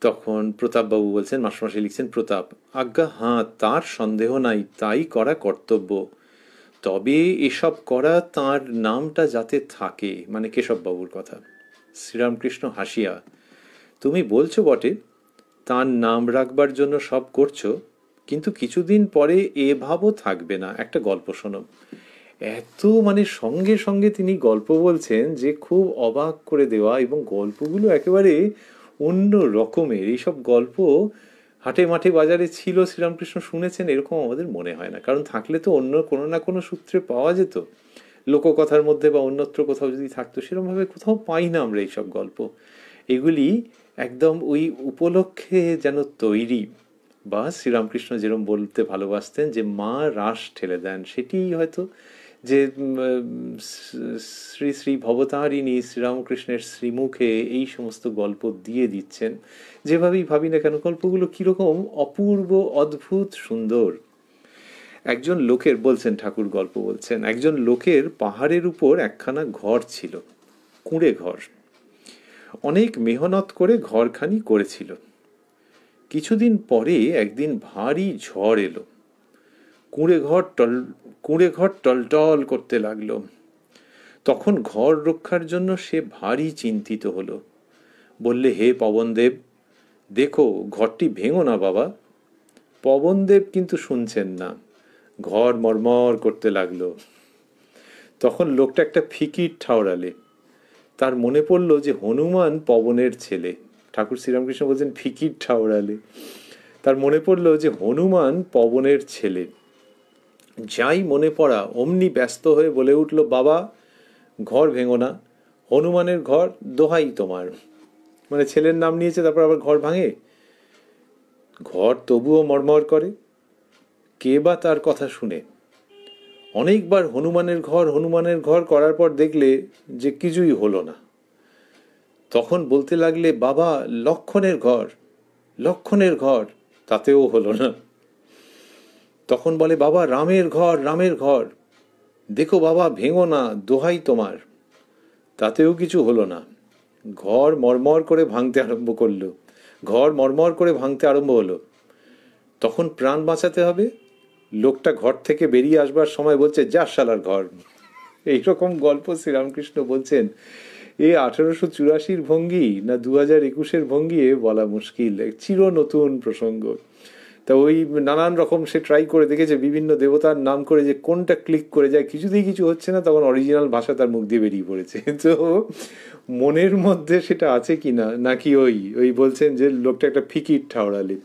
তখন প্রতাপবাবু বলছেন, মাস্টারমশাই লিখছেন, প্রতাপ আজ্ঞা হাঁ, তার সন্দেহ নাই, তাই করা কর্তব্য। তবে এসব করা তার নামটা যাতে থাকে, মানে কেশববাবুর কথা। শ্রীরামকৃষ্ণ হাসিয়া, তুমি বলছো বটে, তার নাম রাখবার জন্য সব করছো, কিন্তু কিছুদিন পরে এ ভাবও থাকবে না। একটা গল্প শোনো। এত মানে সঙ্গে সঙ্গে তিনি গল্প বলছেন যে খুব অবাক করে দেওয়া, এবং গল্পগুলো একেবারে অন্য রকমের। এইসব গল্প হাটে মাঠে বাজারে ছিল, শ্রীরামকৃষ্ণ শুনেছেন এরকম আমাদের মনে হয় না। কারণ থাকলে তো অন্য কোনো না কোনো সূত্রে পাওয়া যেত, লোককথার মধ্যে বা অন্যত্র কোথাও যদি থাকতো। সেরকমভাবে কোথাও পাই না আমরা এইসব গল্প। এগুলি একদম ওই উপলক্ষে যেন তৈরি। বা শ্রীরামকৃষ্ণ যেরকম বলতে ভালোবাসতেন যে মা রাস ঠেলে দেন, সেটি হয়তো যে শ্রী শ্রী ভবতারিণী শ্রীরামকৃষ্ণের শ্রীমুখে এই সমস্ত গল্প দিয়ে দিচ্ছেন। যেভাবেই ভাবি না কেন, গল্পগুলো কীরকম অপূর্ব, অদ্ভুত, সুন্দর। একজন লোকের, বলছেন ঠাকুর গল্প বলছেন, একজন লোকের পাহাড়ের উপর একখানা ঘর ছিল, কুঁড়ে ঘর। অনেক মেহনত করে ঘরখানি করেছিল। কিছুদিন পরে একদিন ভারী ঝড় এলো। কুঁড়ে ঘর টলটল করতে লাগলো। তখন ঘর রক্ষার জন্য সে ভারী চিন্তিত হলো। বললে, হে পবনদেব, দেখো ঘরটি ভেঙো না বাবা। পবনদেব কিন্তু শুনছেন না, ঘর মরমর করতে লাগলো। তখন লোকটা একটা ফিকির ঠাওরালে। তার মনে পড়ল যে হনুমান পবনের ছেলে। ঠাকুর শ্রীরামকৃষ্ণ বলছেন ফিকির ঠাওরালে। তার মনে পড়ল যে হনুমান পবনের ছেলে। যাই মনে পড়া অমনি ব্যস্ত হয়ে বলে উঠল, বাবা ঘর ভেঙো না, হনুমানের ঘর দোহাই তোমার। মানে ছেলের নাম নিয়েছে, তারপর আবার ঘর ভাঙে। ঘর তবুও মরমর করে, কে বা তার কথা শুনে। অনেকবার হনুমানের ঘর করার পর দেখলে যে কিছুই হলো না। তখন বলতে লাগলে, বাবা লক্ষণের ঘর, তাতেও হলো না। তখন বলে, বাবা রামের ঘর, দেখো বাবা ভেঙো না, দোহাই তোমার। তাতেও কিছু হলো না। ঘর মরমর করে ভাঙতে আরম্ভ হলো। তখন প্রাণ বাঁচাতে হবে। লোকটা ঘর থেকে বেরিয়ে আসবার সময় বলছে, যা শালার ঘর। এইরকম গল্প শ্রীরামকৃষ্ণ বলছেন। এ 1884 ভঙ্গি না 2021 ভঙ্গি বলা মুশকিল। চির নতুন প্রসঙ্গ। তা ওই নানান রকম সে ট্রাই করে দেখেছে, বিভিন্ন দেবতার নাম করে, যে কোনটা ক্লিক করে যায়। কিছুতেই কিছু হচ্ছে না। তখন অরিজিনাল ভাষা তার মুখ দিয়ে বেরিয়ে পড়েছে। তো মনের মধ্যে সেটা আছে কিনা, নাকি ওই বলছেন যে লোকটা একটা ফিকির ঠাওরালে,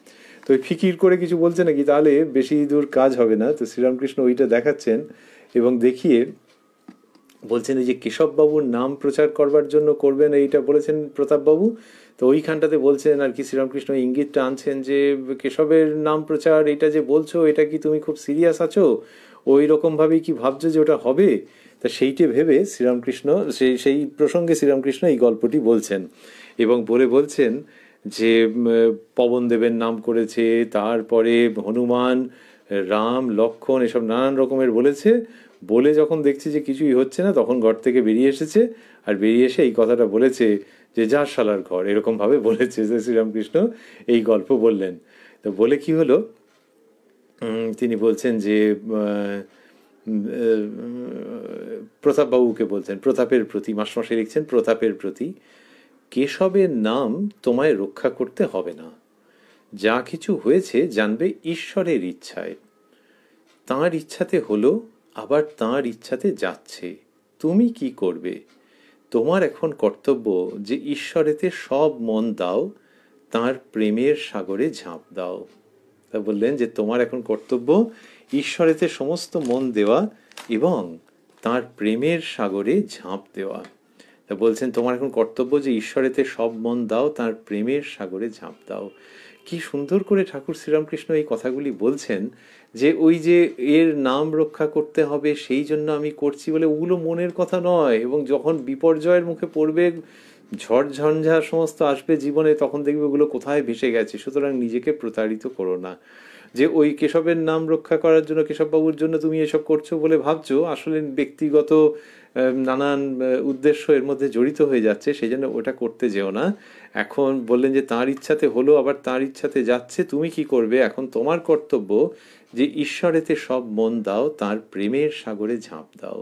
তো ওই ফিকির করে কিছু বলছে নাকি, তাহলে বেশি দূর কাজ হবে না। তো শ্রীরামকৃষ্ণ ওইটা দেখাচ্ছেন এবং দেখিয়ে বলছেন এই যে কেশববাবুর নাম প্রচার করবার জন্য করবেন, এইটা বলেছেন প্রতাপবাবু। তো ওইখানটাতে বলছেন আর কি, শ্রীরামকৃষ্ণ ইঙ্গিতটা আনছেন যে কেশবের নাম প্রচার, এটা যে বলছো, এটা কি তুমি খুব সিরিয়াস আছো? ওই রকমভাবেই কি ভাবছো যে ওটা হবে? তা সেইটে ভেবে শ্রীরামকৃষ্ণ সেই প্রসঙ্গে শ্রীরামকৃষ্ণ এই গল্পটি বলছেন এবং বলছেন যে পবনদেবের নাম করেছে, তারপরে হনুমান, রাম, লক্ষণ, এসব নানান রকমের বলেছে। বলে যখন দেখছে যে কিছুই হচ্ছে না, তখন ঘর থেকে বেরিয়ে এসেছে। আর বেরিয়ে এসে এই কথাটা বলেছে যে যা শালার ঘর, এরকম ভাবে বলেছে। যে শ্রীরামকৃষ্ণ এই গল্প বললেন। তো বলে কি হলো, তিনি বলছেন যে প্রতাপবাবুকে বলছেন, প্রতাপের প্রতি, মাস্টারমশাই লিখছেন, প্রতাপের প্রতি, কেশবের নাম তোমায় রক্ষা করতে হবে না। যা কিছু হয়েছে জানবে ঈশ্বরের ইচ্ছায়। তাঁর ইচ্ছাতে হলো, আবার তাঁর ইচ্ছাতে যাচ্ছে। তুমি কি করবে? তোমার এখন কর্তব্য যে ঈশ্বরেতে সব মন দাও, তাঁর প্রেমের সাগরে ঝাঁপ দাও। তা বললেন যে তোমার এখন কর্তব্য ঈশ্বরেতে সমস্ত মন দেওয়া এবং তাঁর প্রেমের সাগরে ঝাঁপ দেওয়া। তা বলছেন তোমার এখন কর্তব্য যে ঈশ্বরেতে সব মন দাও, তাঁর প্রেমের সাগরে ঝাঁপ দাও। কি সুন্দর করে ঠাকুর শ্রীরামকৃষ্ণ এই কথাগুলি বলছেন, যে ওই যে এর নাম রক্ষা করতে হবে সেই জন্য আমি করছি বলে, ওগুলো মনের কথা নয়। এবং যখন বিপর্যয়ের মুখে পড়বে, ঝড় ঝঞ্ঝা সমস্ত আসবে জীবনে, তখন দেখবে ওগুলো কোথায় ভেসে গেছে। সুতরাং নিজেকে প্রতারিত করো না যে ওই কেশবের নাম রক্ষা করার জন্য, কেশববাবুর জন্য তুমি এসব করছো বলে ভাবছো। আসলে ব্যক্তিগত নানান উদ্দেশ্য এর মধ্যে জড়িত হয়ে যাচ্ছে, সেই জন্য ওটা করতে যেও না। এখন বললেন যে তাঁর ইচ্ছাতে হলো, আবার তাঁর ইচ্ছাতে যাচ্ছে। তুমি কি করবে? এখন তোমার কর্তব্য যে ঈশ্বরেতে সব মন দাও, তাঁর প্রেমের সাগরে ঝাঁপ দাও।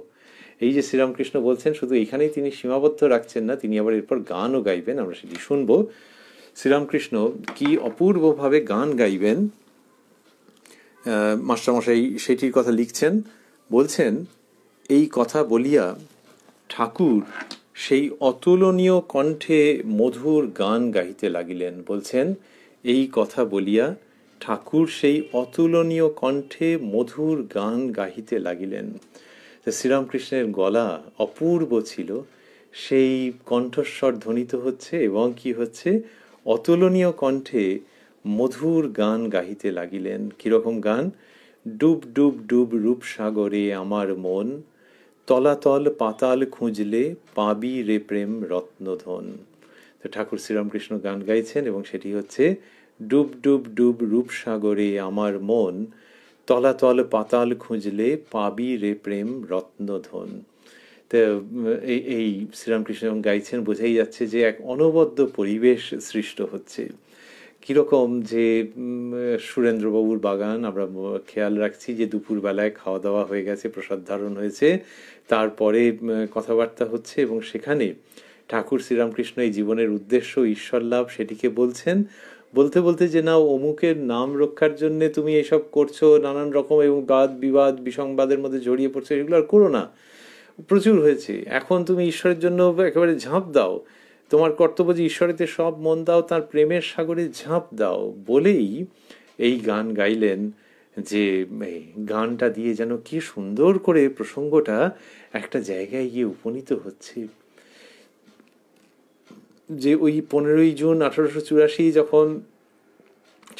এই যে শ্রীরামকৃষ্ণ বলছেন, শুধু এখানেই তিনি সীমাবদ্ধ রাখছেন না, তিনি আবার এরপর গানও গাইবেন, আমরা সেটি শুনবো। শ্রীরামকৃষ্ণ কি অপূর্বভাবে গান গাইবেন মাস্টারমশাই সেটির কথা লিখছেন। বলছেন, এই কথা বলিয়া ঠাকুর সেই অতুলনীয় কণ্ঠে মধুর গান গাইতে লাগিলেন। বলছেন, এই কথা বলিয়া ঠাকুর সেই অতুলনীয় কণ্ঠে মধুর গান গাইতে লাগিলেন। শ্রীরামকৃষ্ণের গলা অপূর্ব ছিল, সেই কণ্ঠস্বর ধ্বনিত হচ্ছে এবং কি হচ্ছে, অতুলনীয় কণ্ঠে মধুর গান গাহিতে লাগিলেন। কিরকম গান? ডুব ডুব ডুব রূপসাগরে আমার মন, তলাতল পাতাল খুঁজলে পাবি রে প্রেম রত্নধন। তো ঠাকুর শ্রীরামকৃষ্ণ গান গাইছেন এবং সেটি হচ্ছে, ডুব ডুব ডুব রূপসাগরে আমার মন, তলাতল পাতাল খুঁজলে পাবি রে প্রেম রত্নধন। তো এই শ্রীরামকৃষ্ণ গাইছেন, বোঝাই যাচ্ছে যে এক অনবদ্য পরিবেশ সৃষ্ট হচ্ছে। কীরকম যে সুরেন্দ্রবাবুর বাগান, আমরা খেয়াল রাখছি যে দুপুরবেলায় খাওয়া দাওয়া হয়ে গেছে, প্রসাদ ধারণ হয়েছে, তারপরে কথাবার্তা হচ্ছে এবং সেখানে ঠাকুর শ্রীরামকৃষ্ণ এই জীবনের উদ্দেশ্য ঈশ্বর লাভ সেটিকে বলছেন। বলতে বলতে যে না, অমুকের নাম রক্ষার জন্য তুমি এসব করছো, নানান রকম এবং বাদ বিবাদ বিসংবাদের মধ্যে জড়িয়ে পড়ছো, এগুলো আর করো না, প্রচুর হয়েছে, এখন তুমি ঈশ্বরের জন্য একেবারে ঝাঁপ দাও, তোমার কর্তব্য যে ঈশ্বরেতে সব মন দাও, তার প্রেমের সাগরে ঝাঁপ দাও বলেই এই গান গাইলেন। যে গানটা দিয়ে যেন কি সুন্দর করে প্রসঙ্গটা একটা জায়গায় গিয়ে উপনীত হচ্ছে। যে ওই 15ই জুন 1884 যখন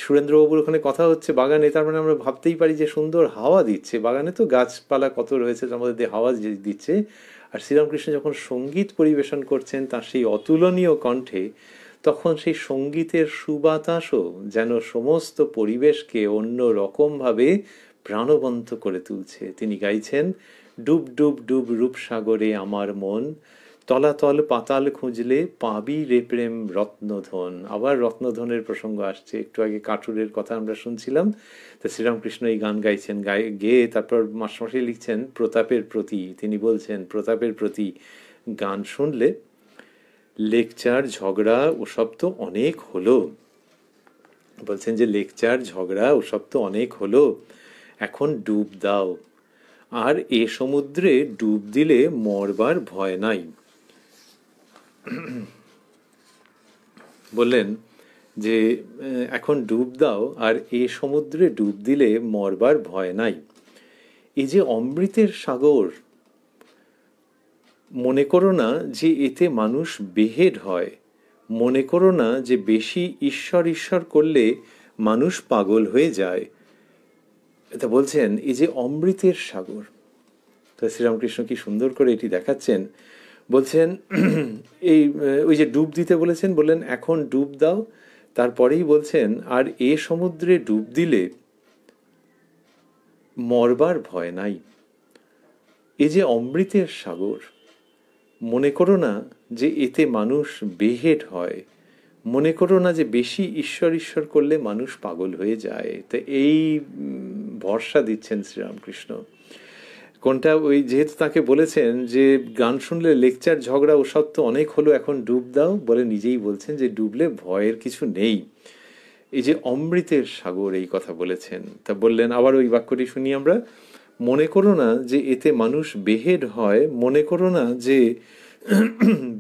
সুরেন্দ্রবাবুর ওখানে কথা হচ্ছে বাগানে, তার মানে আমরা ভাবতেই পারি যে সুন্দর হাওয়া দিচ্ছে, বাগানে তো গাছপালা কত রয়েছে, তার মধ্যে হাওয়া দিচ্ছে। আর শ্রীরামকৃষ্ণ যখন সঙ্গীত পরিবেশন করছেন তার সেই অতুলনীয় কণ্ঠে, তখন সেই সঙ্গীতের সুবাতাসও যেন সমস্ত পরিবেশকে অন্য রকমভাবে প্রাণবন্ত করে তুলছে। তিনি গাইছেন, ডুব ডুব ডুব রূপসাগরে আমার মন, তলাতল পাতাল খুঁজলে পাবি রে প্রেম রত্নধন। আবার রত্নধনের প্রসঙ্গ আসছে, একটু আগে কাঠুরের কথা আমরা শুনছিলাম। তো শ্রীরামকৃষ্ণ এই গান গাইছেন, গেয়ে তারপর মাস্টারমশাই লিখছেন প্রতাপের প্রতি, তিনি বলছেন প্রতাপের প্রতি গান শুনলে লেকচার ঝগড়া ওসব তো অনেক হলো। বলছেন যে লেকচার ঝগড়া ওসব তো অনেক হলো, এখন ডুব দাও, আর এ সমুদ্রে ডুব দিলে মরবার ভয় নাই। বললেন যে এখন ডুব দাও, আর এ সমুদ্রে ডুব দিলে মরবার ভয় নাই। এই যে অমৃতের সাগর, মনে করো না যে এতে মানুষ বেহেড হয়, মনে করো না যে বেশি ঈশ্বর ঈশ্বর করলে মানুষ পাগল হয়ে যায়। এটা বলছেন এই যে অমৃতের সাগর। তো শ্রীরামকৃষ্ণ কি সুন্দর করে এটি দেখাচ্ছেন। বলছেন এই ওই যে ডুব দিতে বলেছেন, বললেন এখন ডুব দাও, তারপরেই বলছেন আর এ সমুদ্রে ডুব দিলে মরবার ভয় নাই। এ যে অমৃতের সাগর, মনে করো না যে এতে মানুষ বেহেড হয়, মনে করো না যে বেশি ঈশ্বর ঈশ্বর করলে মানুষ পাগল হয়ে যায়। তো এই ভরসা দিচ্ছেন শ্রীরামকৃষ্ণ। কোনটা? ওই যেহেতু তাকে বলেছেন যে গান শুনলে লেকচার ঝগড়া ওসব তো অনেক হলো, এখন ডুব দাও, বলে নিজেই বলছেন যে ডুবলে ভয়ের কিছু নেই। এই যে অমৃতের সাগর, এই কথা বলেছেন। তা বললেন আবার ওই বাক্যটি শুনি আমরা, মনে করো না যে এতে মানুষ বেহেড হয়, মনে করো না যে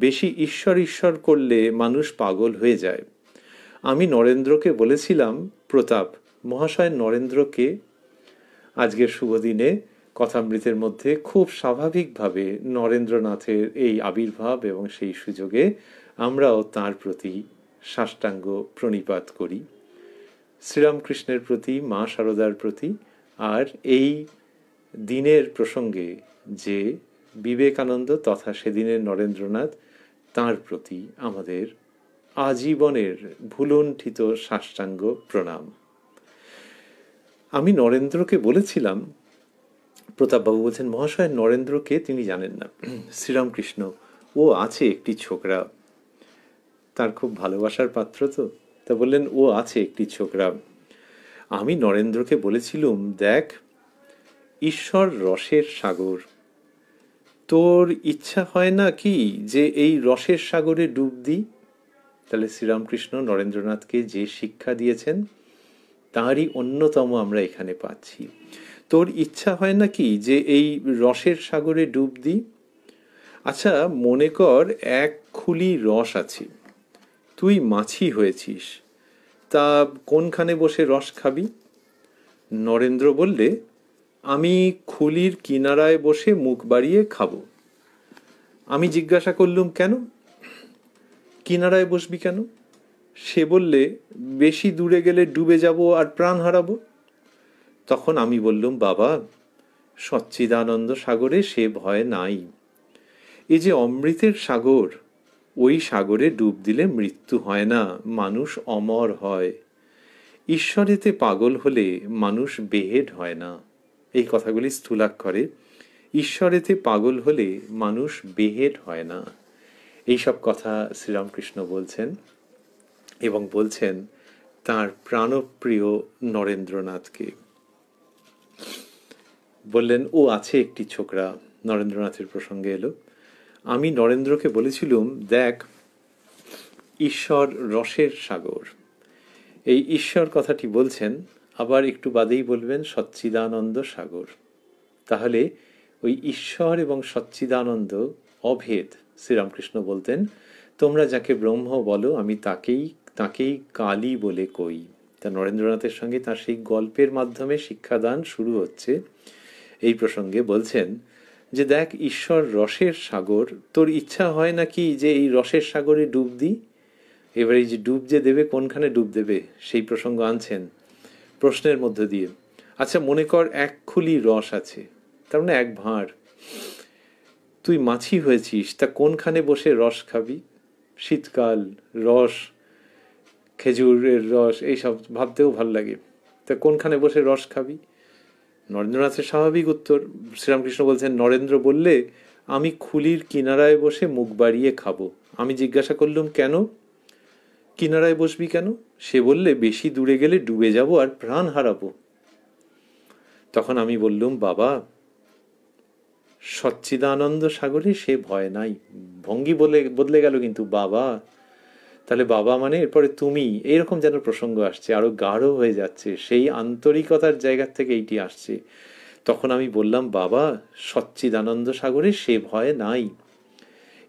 বেশি ঈশ্বর ঈশ্বর করলে মানুষ পাগল হয়ে যায়। আমি নরেন্দ্রকে বলেছিলাম, প্রতাপ মহাশয় নরেন্দ্রকে আজকের শুভ দিনে কথামৃতের মধ্যে খুব স্বাভাবিকভাবে নরেন্দ্রনাথের এই আবির্ভাব এবং সেই সুযোগে আমরাও তাঁর প্রতি সাষ্টাঙ্গ প্রণিপাত করি, শ্রীরামকৃষ্ণের প্রতি, মা শারদার প্রতি, আর এই দিনের প্রসঙ্গে যে বিবেকানন্দ তথা সেদিনের নরেন্দ্রনাথ, তাঁর প্রতি আমাদের আজীবনের ভুলুণ্ঠিত সাষ্টাঙ্গ প্রণাম। আমি নরেন্দ্রকে বলেছিলাম, প্রতাপবাবু বলছেন মহাশয় নরেন্দ্রকে তিনি জানেন না। শ্রীরামকৃষ্ণ, ও আছে একটি ছোকরা, তার খুব ভালোবাসার পাত্র তো, তা বললেন ও আছে একটি ছোকরা। আমি নরেন্দ্রকে বলেছিলুম, দেখ ঈশ্বর রসের সাগর, তোর ইচ্ছা হয় না কি যে এই রসের সাগরে ডুব দিই? তাহলে শ্রীরামকৃষ্ণ নরেন্দ্রনাথকে যে শিক্ষা দিয়েছেন তারই অন্যতম আমরা এখানে পাচ্ছি। তোর ইচ্ছা হয় না কি যে এই রসের সাগরে ডুব দিই? আচ্ছা, মনে কর এক খুলি রস আছে, তুই মাছি হয়েছিস, তা কোনখানে বসে রস খাবি? নরেন্দ্র বললে, আমি খুলির কিনারায় বসে মুখ বাড়িয়ে খাবো। আমি জিজ্ঞাসা করলুম, কেন? কিনারায় বসবি কেন? সে বললে, বেশি দূরে গেলে ডুবে যাব আর প্রাণ হারাবো। তখন আমি বললুম, বাবা, সচ্চিদানন্দ সাগরে সে ভয় নাই। এ যে অমৃতের সাগর, ওই সাগরে ডুব দিলে মৃত্যু হয় না, মানুষ অমর হয়। ঈশ্বরেতে পাগল হলে মানুষ বেহেড হয় না। এই কথাগুলি স্থূলাক্ষরে। ঈশ্বরেতে পাগল হলে মানুষ বেহেড হয় না। এইসব কথা শ্রীরামকৃষ্ণ বলছেন, এবং বলছেন তাঁর প্রাণপ্রিয় নরেন্দ্রনাথকে। বললেন, ও আছে একটি ছোকরা। নরেন্দ্রনাথের প্রসঙ্গে এলো। আমি নরেন্দ্রকে বলেছিলুম, দেখ, ঈশ্বর রসের সাগর। এই ঈশ্বর কথাটি বলছেন, আবার একটু বাদেই বলবেন সচ্চিদানন্দ সাগর। তাহলে ওই ঈশ্বর এবং সচ্চিদানন্দ অভেদ। শ্রীরামকৃষ্ণ বলতেন, তোমরা যাকে ব্রহ্ম বলো আমি তাকেই কালী বলে কই। তা নরেন্দ্রনাথের সঙ্গে তার সেই গল্পের মাধ্যমে শিক্ষাদান শুরু হচ্ছে। এই প্রসঙ্গে বলছেন যে, দেখ, ঈশ্বর রসের সাগর, তোর ইচ্ছা হয় নাকি যে এই রসের সাগরে ডুব দিই? এবার এই যে ডুব যে দেবে, কোনখানে ডুব দেবে সেই প্রসঙ্গ আনছেন প্রশ্নের মধ্য দিয়ে। আচ্ছা, মনে কর এক খুলি রস আছে, তার মানে এক ভাঁড়। তুই মাছি হয়েছিস, তা কোনখানে বসে রস খাবি? শীতকাল, রস, খেজুরের রস, এইসব ভাবতেও ভাল লাগে। তা কোনখানে বসে রস খাবি? নরেন্দ্রনাথের স্বাভাবিক উত্তর। শ্রীরামকৃষ্ণ বলছেন, নরেন্দ্র বললে, আমি খুলির কিনারায় বসে মুখ বাড়িয়ে খাবো। আমি জিজ্ঞাসা করলুম, কেন? কিনারায় বসবি কেন? সে বললে, বেশি দূরে গেলে ডুবে যাব আর প্রাণ হারাবো। তখন আমি বললুম, বাবা, সচ্চিদানন্দ সাগরে সে ভয় নাই। ভঙ্গি বদলে গেল কিন্তু, বাবা। তাহলে বাবা মানে এরপরে তুমি, এইরকম যেন প্রসঙ্গ আসছে, আরো গাঢ় হয়ে যাচ্ছে, সেই আন্তরিকতার জায়গা থেকে এইটি আসছে। তখন আমি বললাম, বাবা, সচ্চিদানন্দ সাগরে সে ভয় নাই।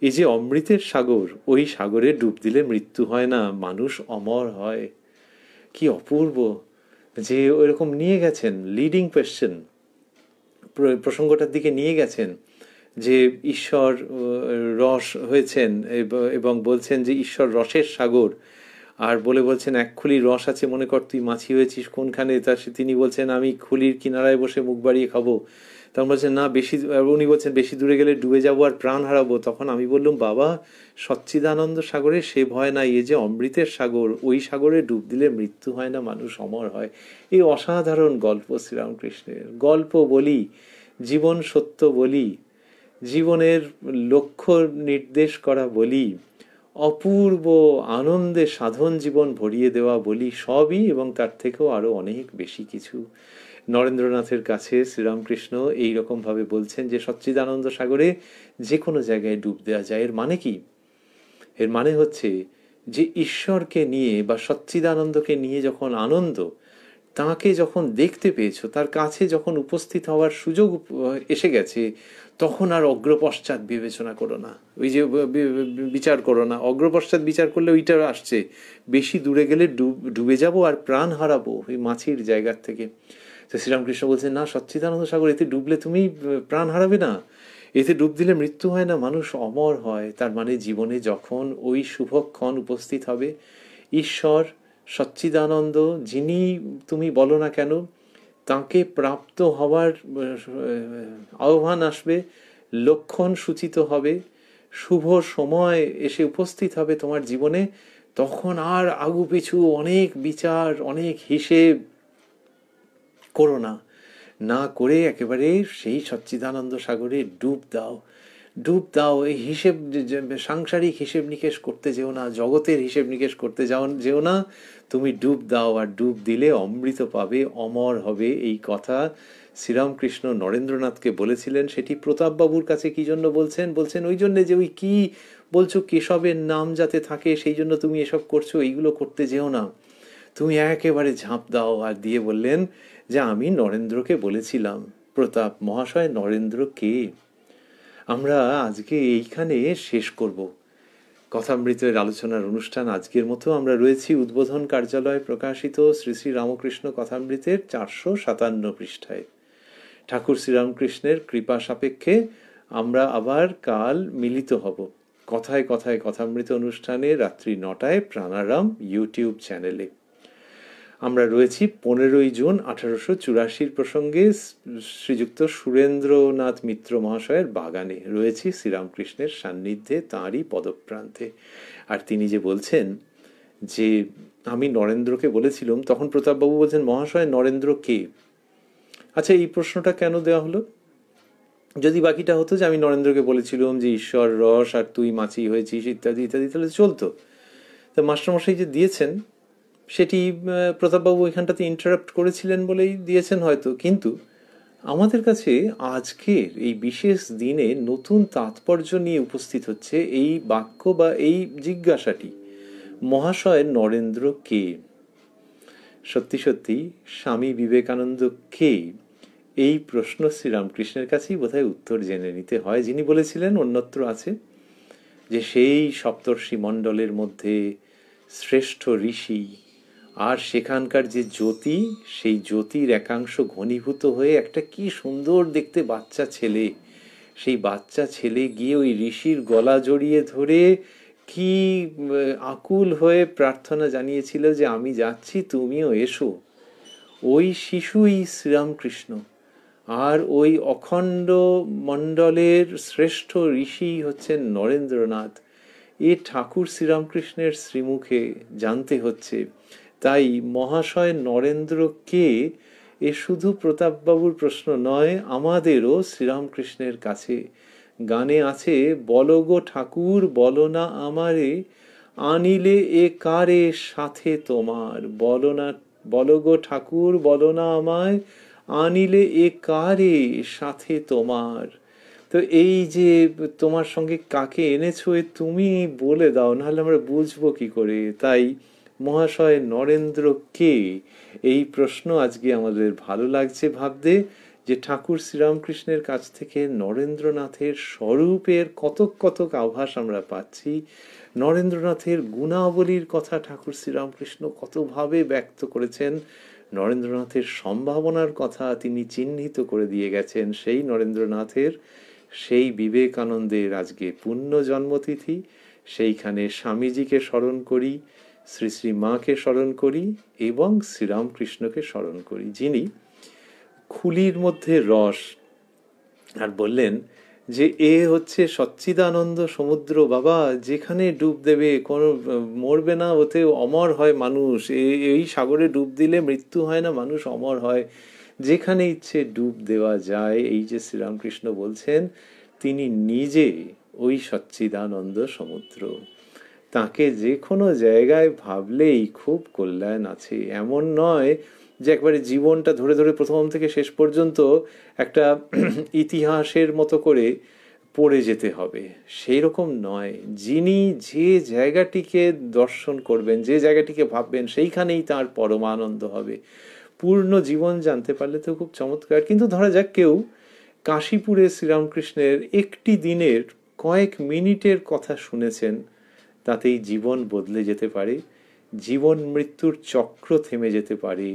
এই যে অমৃতের সাগর, ওই সাগরে ডুব দিলে মৃত্যু হয় না, মানুষ অমর হয়। কি অপূর্ব যে ওইরকম নিয়ে গেছেন, লিডিং কোয়েশ্চেন, প্রসঙ্গটার দিকে নিয়ে গেছেন, যে ঈশ্বর রস হয়েছেন এবং বলছেন যে ঈশ্বর রসের সাগর। আর বলছেন এক খুলি রস আছে, মনে কর তুই মাছি হয়েছিস, কোনখানে? তিনি বলছেন, আমি খুলির কিনারায় বসে মুখ বাড়িয়ে খাবো। তখন বলছেন, না, উনি বলছেন বেশি দূরে গেলে ডুবে যাবো আর প্রাণ হারাবো। তখন আমি বললাম, বাবা, সচ্চিদানন্দ সাগরে সে ভয় নাই। এই যে অমৃতের সাগর, ওই সাগরে ডুব দিলে মৃত্যু হয় না, মানুষ অমর হয়। এই অসাধারণ গল্প শ্রীরামকৃষ্ণের। গল্প বলি, জীবন সত্য বলি, জীবনের লক্ষ্য নির্দেশ করা বলি, অপূর্ব আনন্দে সাধন জীবন ভরিয়ে দেওয়া বলি, সবই এবং তার থেকেও আরো অনেক বেশি কিছু। নরেন্দ্রনাথের কাছে শ্রীরামকৃষ্ণ এইরকম ভাবে বলছেন যে সচ্চিদানন্দ সাগরে যে কোনো জায়গায় ডুব দেওয়া যায়। এর মানে কি? এর মানে হচ্ছে যে ঈশ্বরকে নিয়ে বা সচ্চিদানন্দকে নিয়ে যখন আনন্দ, তাকে যখন দেখতে পেয়েছো, তার কাছে যখন উপস্থিত হওয়ার সুযোগ এসে গেছে, তখন আর অগ্রপশ্চাৎ বিবেচনা করো না, ওই যে বিচার করো না। অগ্রপশ্চাৎ বিচার করলে ওইটা আসছে, বেশি দূরে গেলে ডুবে যাব আর প্রাণ হারাবো, ওই মাছির জায়গার থেকে। তো শ্রীরামকৃষ্ণ বলছেন, না, সচ্চিদানন্দ সাগর, এতে ডুবলে তুমি প্রাণ হারাবে না, এতে ডুব দিলে মৃত্যু হয় না, মানুষ অমর হয়। তার মানে জীবনে যখন ওই শুভক্ষণ উপস্থিত হবে, ঈশ্বর সচ্চিদানন্দ যিনি তুমি বলো না কেন, তাকে প্রাপ্ত হওয়ার আহ্বান আসবে, লক্ষণ সূচিত হবে, শুভ সময় এসে উপস্থিত হবে তোমার জীবনে, তখন আর আগু পিছু অনেক বিচার, অনেক হিসেব করো না, না করে একেবারে সেই সচ্চিদানন্দ সাগরে ডুব দাও। ডুব দাও। এই হিসেব, সাংসারিক হিসেব নিকেশ করতে যেও না, জগতের হিসেব নিকেশ করতে যেও না, তুমি ডুব দাও, আর ডুব দিলে অমৃত পাবে, অমর হবে। এই কথা শ্রীরামকৃষ্ণ নরেন্দ্রনাথকে বলেছিলেন সেটি প্রতাপবাবুর কাছে কি জন্য বলছেন? বলছেন ওই জন্যে যে ওই কি বলছো কেশবের নাম যাতে থাকে সেই জন্য তুমি এসব করছো, এইগুলো করতে যেও না, তুমি একেবারে ঝাঁপ দাও। আর দিয়ে বললেন যে আমি নরেন্দ্রকে বলেছিলাম। প্রতাপ মহাশয় নরেন্দ্র কে? আমরা আজকে এইখানে শেষ করব কথামৃতের আলোচনার অনুষ্ঠান। আজকের মতো আমরা রয়েছি উদ্বোধন কার্যালয়ে প্রকাশিত শ্রী শ্রী রামকৃষ্ণ কথামৃতের 457 পৃষ্ঠায়। ঠাকুর শ্রীরামকৃষ্ণের কৃপা সাপেক্ষে আমরা আবার কাল মিলিত হব কথায় কথায় কথামৃত অনুষ্ঠানে রাত্রি 9টায় প্রাণারাম ইউটিউব চ্যানেলে। আমরা রয়েছি 15ই জুন 1884 প্রসঙ্গে শ্রীযুক্ত সুরেন্দ্রনাথ মিত্র মহাশয়ের বাগানে, রয়েছি শ্রীরামকৃষ্ণের সান্নিধ্যে তাঁরই পদপ্রান্তে। আর তিনি যে বলছেন যে আমি নরেন্দ্রকে বলেছিলাম, তখন প্রতাপবাবু বলছেন মহাশয় নরেন্দ্র কে? আচ্ছা, এই প্রশ্নটা কেন দেওয়া হলো? যদি বাকিটা হতো যে আমি নরেন্দ্রকে বলেছিলাম যে ঈশ্বর রস আর তুই মাছি হয়েছিস ইত্যাদি ইত্যাদি, তাহলে চলতো। তো মাস্টারমশাই যে দিয়েছেন সেটি প্রতাপবাবু এখানটাতে ইন্টারাপ্ট করেছিলেন বলেই দিয়েছেন হয়তো, কিন্তু আমাদের কাছে আজকের এই বিশেষ দিনে নতুন তাৎপর্য নিয়ে উপস্থিত হচ্ছে এই বাক্য বা এই জিজ্ঞাসাটি, মহাশয় নরেন্দ্র কে? সত্যি সত্যি স্বামী বিবেকানন্দ কে? এই প্রশ্ন শ্রীরামকৃষ্ণের কাছেই বোধহয় উত্তর জেনে নিতে হয়, যিনি বলেছিলেন অন্যত্র আছে যে সেই সপ্তর্ষি মণ্ডলের মধ্যে শ্রেষ্ঠ ঋষি, আর সেখানকার যে জ্যোতি, সেই জ্যোতির একাংশ ঘনীভূত হয়ে একটা কি সুন্দর দেখতে বাচ্চা ছেলে, সেই বাচ্চা ছেলে গিয়ে ওই ঋষির গলা জড়িয়ে ধরে কি আকুল হয়ে প্রার্থনা জানিয়েছিল যে আমি যাচ্ছি তুমিও এসো। ওই শিশুই শ্রীরামকৃষ্ণ, আর ওই অখণ্ড মণ্ডলের শ্রেষ্ঠ ঋষি হচ্ছেন নরেন্দ্রনাথ। এ ঠাকুর শ্রীরামকৃষ্ণের শ্রীমুখে জানতে হচ্ছে। তাই মহাশয় নরেন্দ্র কে এ শুধু প্রতাপবাবুর প্রশ্ন নয়, আমাদেরও শ্রীরামকৃষ্ণের কাছে। গানে আছে বলো গো ঠাকুর বলো না আমারে, আনিলে এ কারে সাথে তোমার। বলো গো ঠাকুর বলো না আমায়, আনিলে এ কারে সাথে তোমার। তো এই যে তোমার সঙ্গে কাকে এনেছো এ তুমি বলে দাও, নাহলে আমরা বুঝবো কি করে। তাই মহাশয় নরেন্দ্র কে, এই প্রশ্ন আজকে আমাদের ভালো লাগছে ভাবতে, যে ঠাকুর শ্রীরামকৃষ্ণের কাছ থেকে নরেন্দ্রনাথের স্বরূপের কতক কতক আভাস আমরা পাচ্ছি। নরেন্দ্রনাথের গুণাবলীর কথা ঠাকুর শ্রীরামকৃষ্ণ কতভাবে ব্যক্ত করেছেন, নরেন্দ্রনাথের সম্ভাবনার কথা তিনি চিহ্নিত করে দিয়ে গেছেন। সেই নরেন্দ্রনাথের, সেই বিবেকানন্দের আজকে পুণ্য জন্মতিথি। সেইখানে স্বামীজিকে স্মরণ করি, শ্রী শ্রী মাকে স্মরণ করি এবং শ্রীরামকৃষ্ণকে স্মরণ করি, যিনি খুলির মধ্যে রস। আর বললেন যে এ হচ্ছে সচ্চিদানন্দ সমুদ্র বাবা, যেখানে ডুব দেবে কোনো মরবে না, ওতে অমর হয় মানুষ। এই সাগরে ডুব দিলে মৃত্যু হয় না, মানুষ অমর হয়, যেখানে ইচ্ছে ডুব দেওয়া যায়। এই যে শ্রীরামকৃষ্ণ বলছেন তিনি নিজে ওই সচ্চিদানন্দ সমুদ্র। তাকে যে কোনো জায়গায় ভাবলেই খুব কল্যাণ আছে। এমন নয় যে একবারে জীবনটা ধরে ধরে প্রথম থেকে শেষ পর্যন্ত একটা ইতিহাসের মতো করে পড়ে যেতে হবে, সেই রকম নয়। যিনি যে জায়গাটিকে দর্শন করবেন, যে জায়গাটিকে ভাববেন, সেইখানেই তার পরমানন্দ হবে। পূর্ণ জীবন জানতে পারলে তো খুব চমৎকার। কিন্তু ধরা যাক কেউ কাশীপুরে শ্রীরামকৃষ্ণের একটি দিনের কয়েক মিনিটের কথা শুনেছেন, তাতেই জীবন বদলে যেতে পারে, জীবন মৃত্যুর চক্র থেমে যেতে পারে,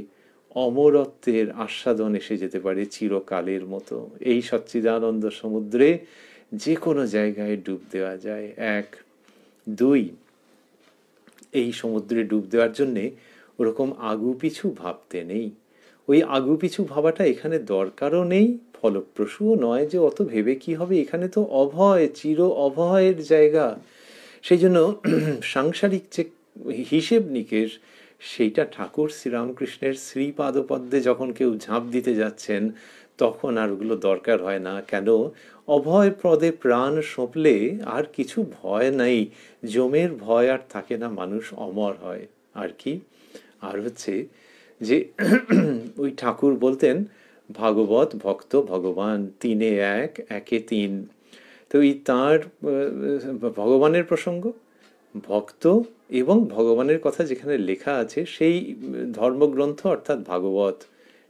অমরত্বের আস্বাদন এসে যেতে পারে চিরকালের মতো। এই সচ্চিদানন্দ সমুদ্রে যে কোনো জায়গায় ডুব দেওয়া যায়। 1, 2, এই সমুদ্রে ডুব দেওয়ার জন্যে ওরকম আগু পিছু ভাবতে নেই। ওই আগু পিছু ভাবাটা এখানে দরকারও নেই, ফলপ্রসূও নয় যে অত ভেবে কি হবে। এখানে তো অভয়, চির অভয়ের জায়গা। সেই জন্য সাংসারিক যে হিসেব নিকেশ, সেইটা ঠাকুর শ্রীরামকৃষ্ণের শ্রীপাদপদ্মে যখন কেউ ঝাঁপ দিতে যাচ্ছেন তখন আর ওগুলো দরকার হয় না। কেন? অভয় পদে প্রাণ সঁপলে আর কিছু ভয় নাই, জমের ভয় আর থাকে না, মানুষ অমর হয়। আর কি? আর হচ্ছে যে ওই ঠাকুর বলতেন ভাগবত ভক্ত ভগবান, তিনে এক, একে তিন। তো এই তাঁর ভগবানের প্রসঙ্গ, ভক্ত এবং ভগবানের কথা যেখানে লেখা আছে সেই ধর্মগ্রন্থ অর্থাৎ ভাগবত,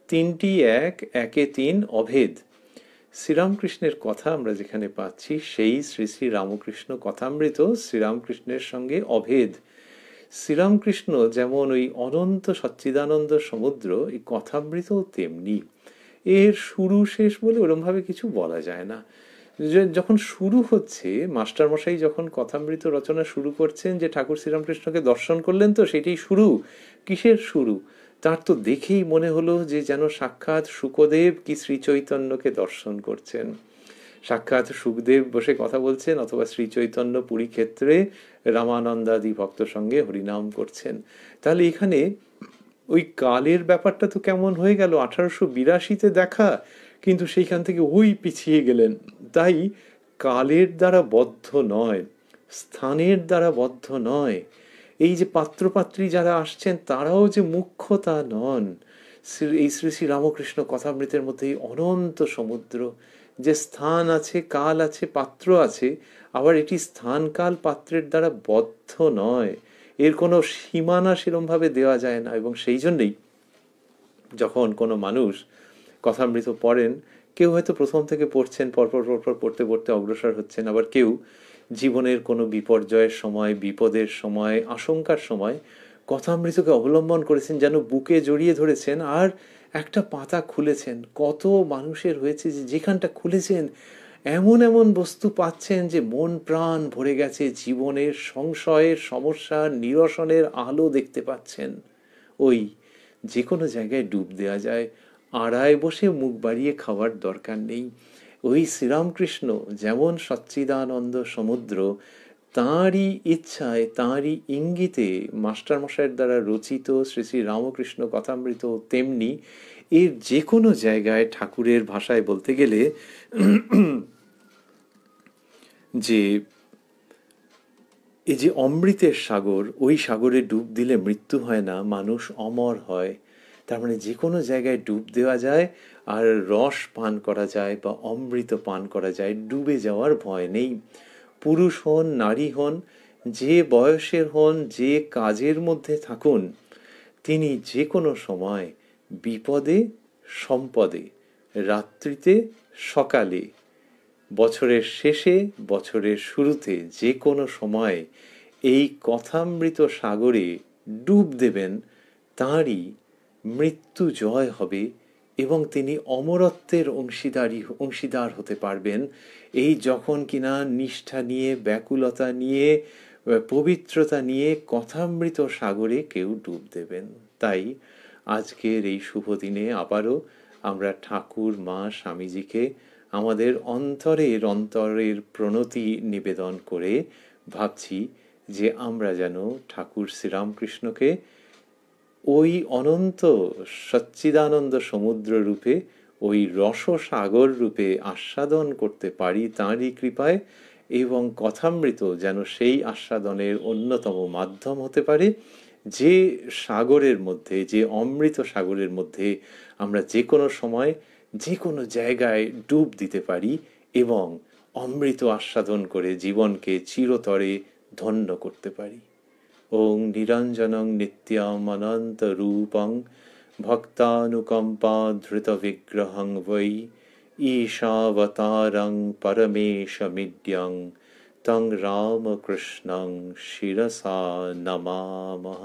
তিনটি এক, একে তিন, অভেদ। শ্রীরামকৃষ্ণের কথা আমরা যেখানে পাচ্ছি সেই শ্রী শ্রী রামকৃষ্ণ কথামৃত শ্রীরামকৃষ্ণের সঙ্গে অভেদ। শ্রীরামকৃষ্ণ যেমন ওই অনন্ত সচ্চিদানন্দ সমুদ্র, এই কথামৃতও তেমনি। এর শুরু শেষ বলে ওরমভাবে কিছু বলা যায় না। যখন শুরু হচ্ছে, মাস্টারমশাই যখন কথামৃত রচনা শুরু করছেন, যে ঠাকুর শ্রীরামকৃষ্ণকে দর্শন করলেন, তো সেটাই শুরু। কিসের শুরু? তার তো দেখেই মনে হলো যে যেন সাক্ষাৎ শুকদেব কি শ্রীচৈতন্যকে দর্শন করছেন, সাক্ষাৎ সুখদেব বসে কথা বলছেন, অথবা শ্রীচৈতন্য পুরী ক্ষেত্রে রামানন্দাদি ভক্ত সঙ্গে হরিনাম করছেন। তাহলে এখানে ওই কালের ব্যাপারটা তো কেমন হয়ে গেল, 1882-তে দেখা, কিন্তু সেইখান থেকে ওই পিছিয়ে গেলেন। তাই কালের দ্বারা বদ্ধ নয়, স্থানের দ্বারা বদ্ধ নয়। এই যে পাত্রপাত্রী যারা আসছেন তারাও যে মুখ্য তা নন। এই শ্রী শ্রী রামকৃষ্ণ কথামৃতের মধ্যে অনন্ত সমুদ্র, যে স্থান আছে, কাল আছে, পাত্র আছে, আবার এটি স্থান কাল পাত্রের দ্বারা বদ্ধ নয়, এর কোনো সীমানা সেরমভাবে দেওয়া যায় না। এবং সেই জন্যেই যখন কোনো মানুষ কথামৃত পড়েন, কেউ হয়তো প্রথম থেকে পড়ছেন, পরপর পরপর পড়তে পড়তে অগ্রসর হচ্ছেন, আবার কেউ জীবনের কোনো বিপর্যয়ের সময়, বিপদের সময়, আশঙ্কার সময় কথামৃতকে অবলম্বন করেছেন, যেন বুকে জড়িয়ে ধরেছেন আর একটা পাতা খুলেছেন। কত মানুষের হয়েছে যে যেখানটা খুলেছেন এমন এমন বস্তু পাচ্ছেন যে মন প্রাণ ভরে গেছে, জীবনের সংশয়ের সমস্যার নিরসনের আলো দেখতে পাচ্ছেন। ওই যে কোনো জায়গায় ডুব দেওয়া যায়, আড়ায় বসে মুখ বাড়িয়ে খাওয়ার দরকার নেই। ওই শ্রীরামকৃষ্ণ যেমন সচ্চিদানন্দ সমুদ্র, তাঁরই ইচ্ছায়, তাঁরই ইঙ্গিতে মাস্টারমশাইয়ের দ্বারা রচিত শ্রী শ্রী রামকৃষ্ণ কথামৃত তেমনি। এর যে কোনো জায়গায় ঠাকুরের ভাষায় বলতে গেলে যে এই যে অমৃতের সাগর, ওই সাগরে ডুব দিলে মৃত্যু হয় না, মানুষ অমর হয়। তার মানে যে কোনো জায়গায় ডুব দেওয়া যায় আর রস পান করা যায় বা অমৃত পান করা যায়, ডুবে যাওয়ার ভয় নেই। পুরুষ হন, নারী হন, যে বয়সের হন, যে কাজের মধ্যে থাকুন, তিনি যে কোনো সময় বিপদে সম্পদে, রাত্রিতে সকালে, বছরের শেষে বছরের শুরুতে, যে কোনো সময় এই কথামৃত সাগরে ডুব দেবেন, তাঁরই মৃত্যু জয় হবে এবং তিনি অমরত্বের অংশীদার হতে পারবেন। এই যখন কিনা নিষ্ঠা নিয়ে, ব্যাকুলতা নিয়ে, পবিত্রতা নিয়ে কথামৃত সাগরে কেউ ডুব দেবেন। তাই আজকের এই শুভ দিনে আবারও আমরা ঠাকুর, মা, স্বামীজিকে আমাদের অন্তরের প্রণতি নিবেদন করে ভাবছি যে আমরা যেন ঠাকুর শ্রীরামকৃষ্ণকে ওই অনন্ত সচ্চিদানন্দ সমুদ্র রূপে, ওই রসসাগর রূপে আস্বাদন করতে পারি তাঁরই কৃপায়, এবং কথামৃত যেন সেই আস্বাদনের অন্যতম মাধ্যম হতে পারে, যে সাগরের মধ্যে, যে অমৃত সাগরের মধ্যে আমরা যে কোনো সময় যে কোনো জায়গায় ডুব দিতে পারি এবং অমৃত আস্বাদন করে জীবনকে চিরতরে ধন্য করতে পারি। ওং নিরঞ্জনং নিত্যম অনন্ত রূপং ভক্তানুকম্পাধৃত বিগ্রহং বৈ ঈশাবতারং পরমেশমিড্যং তং রামকৃষ্ণং শিরসা নমামঃ।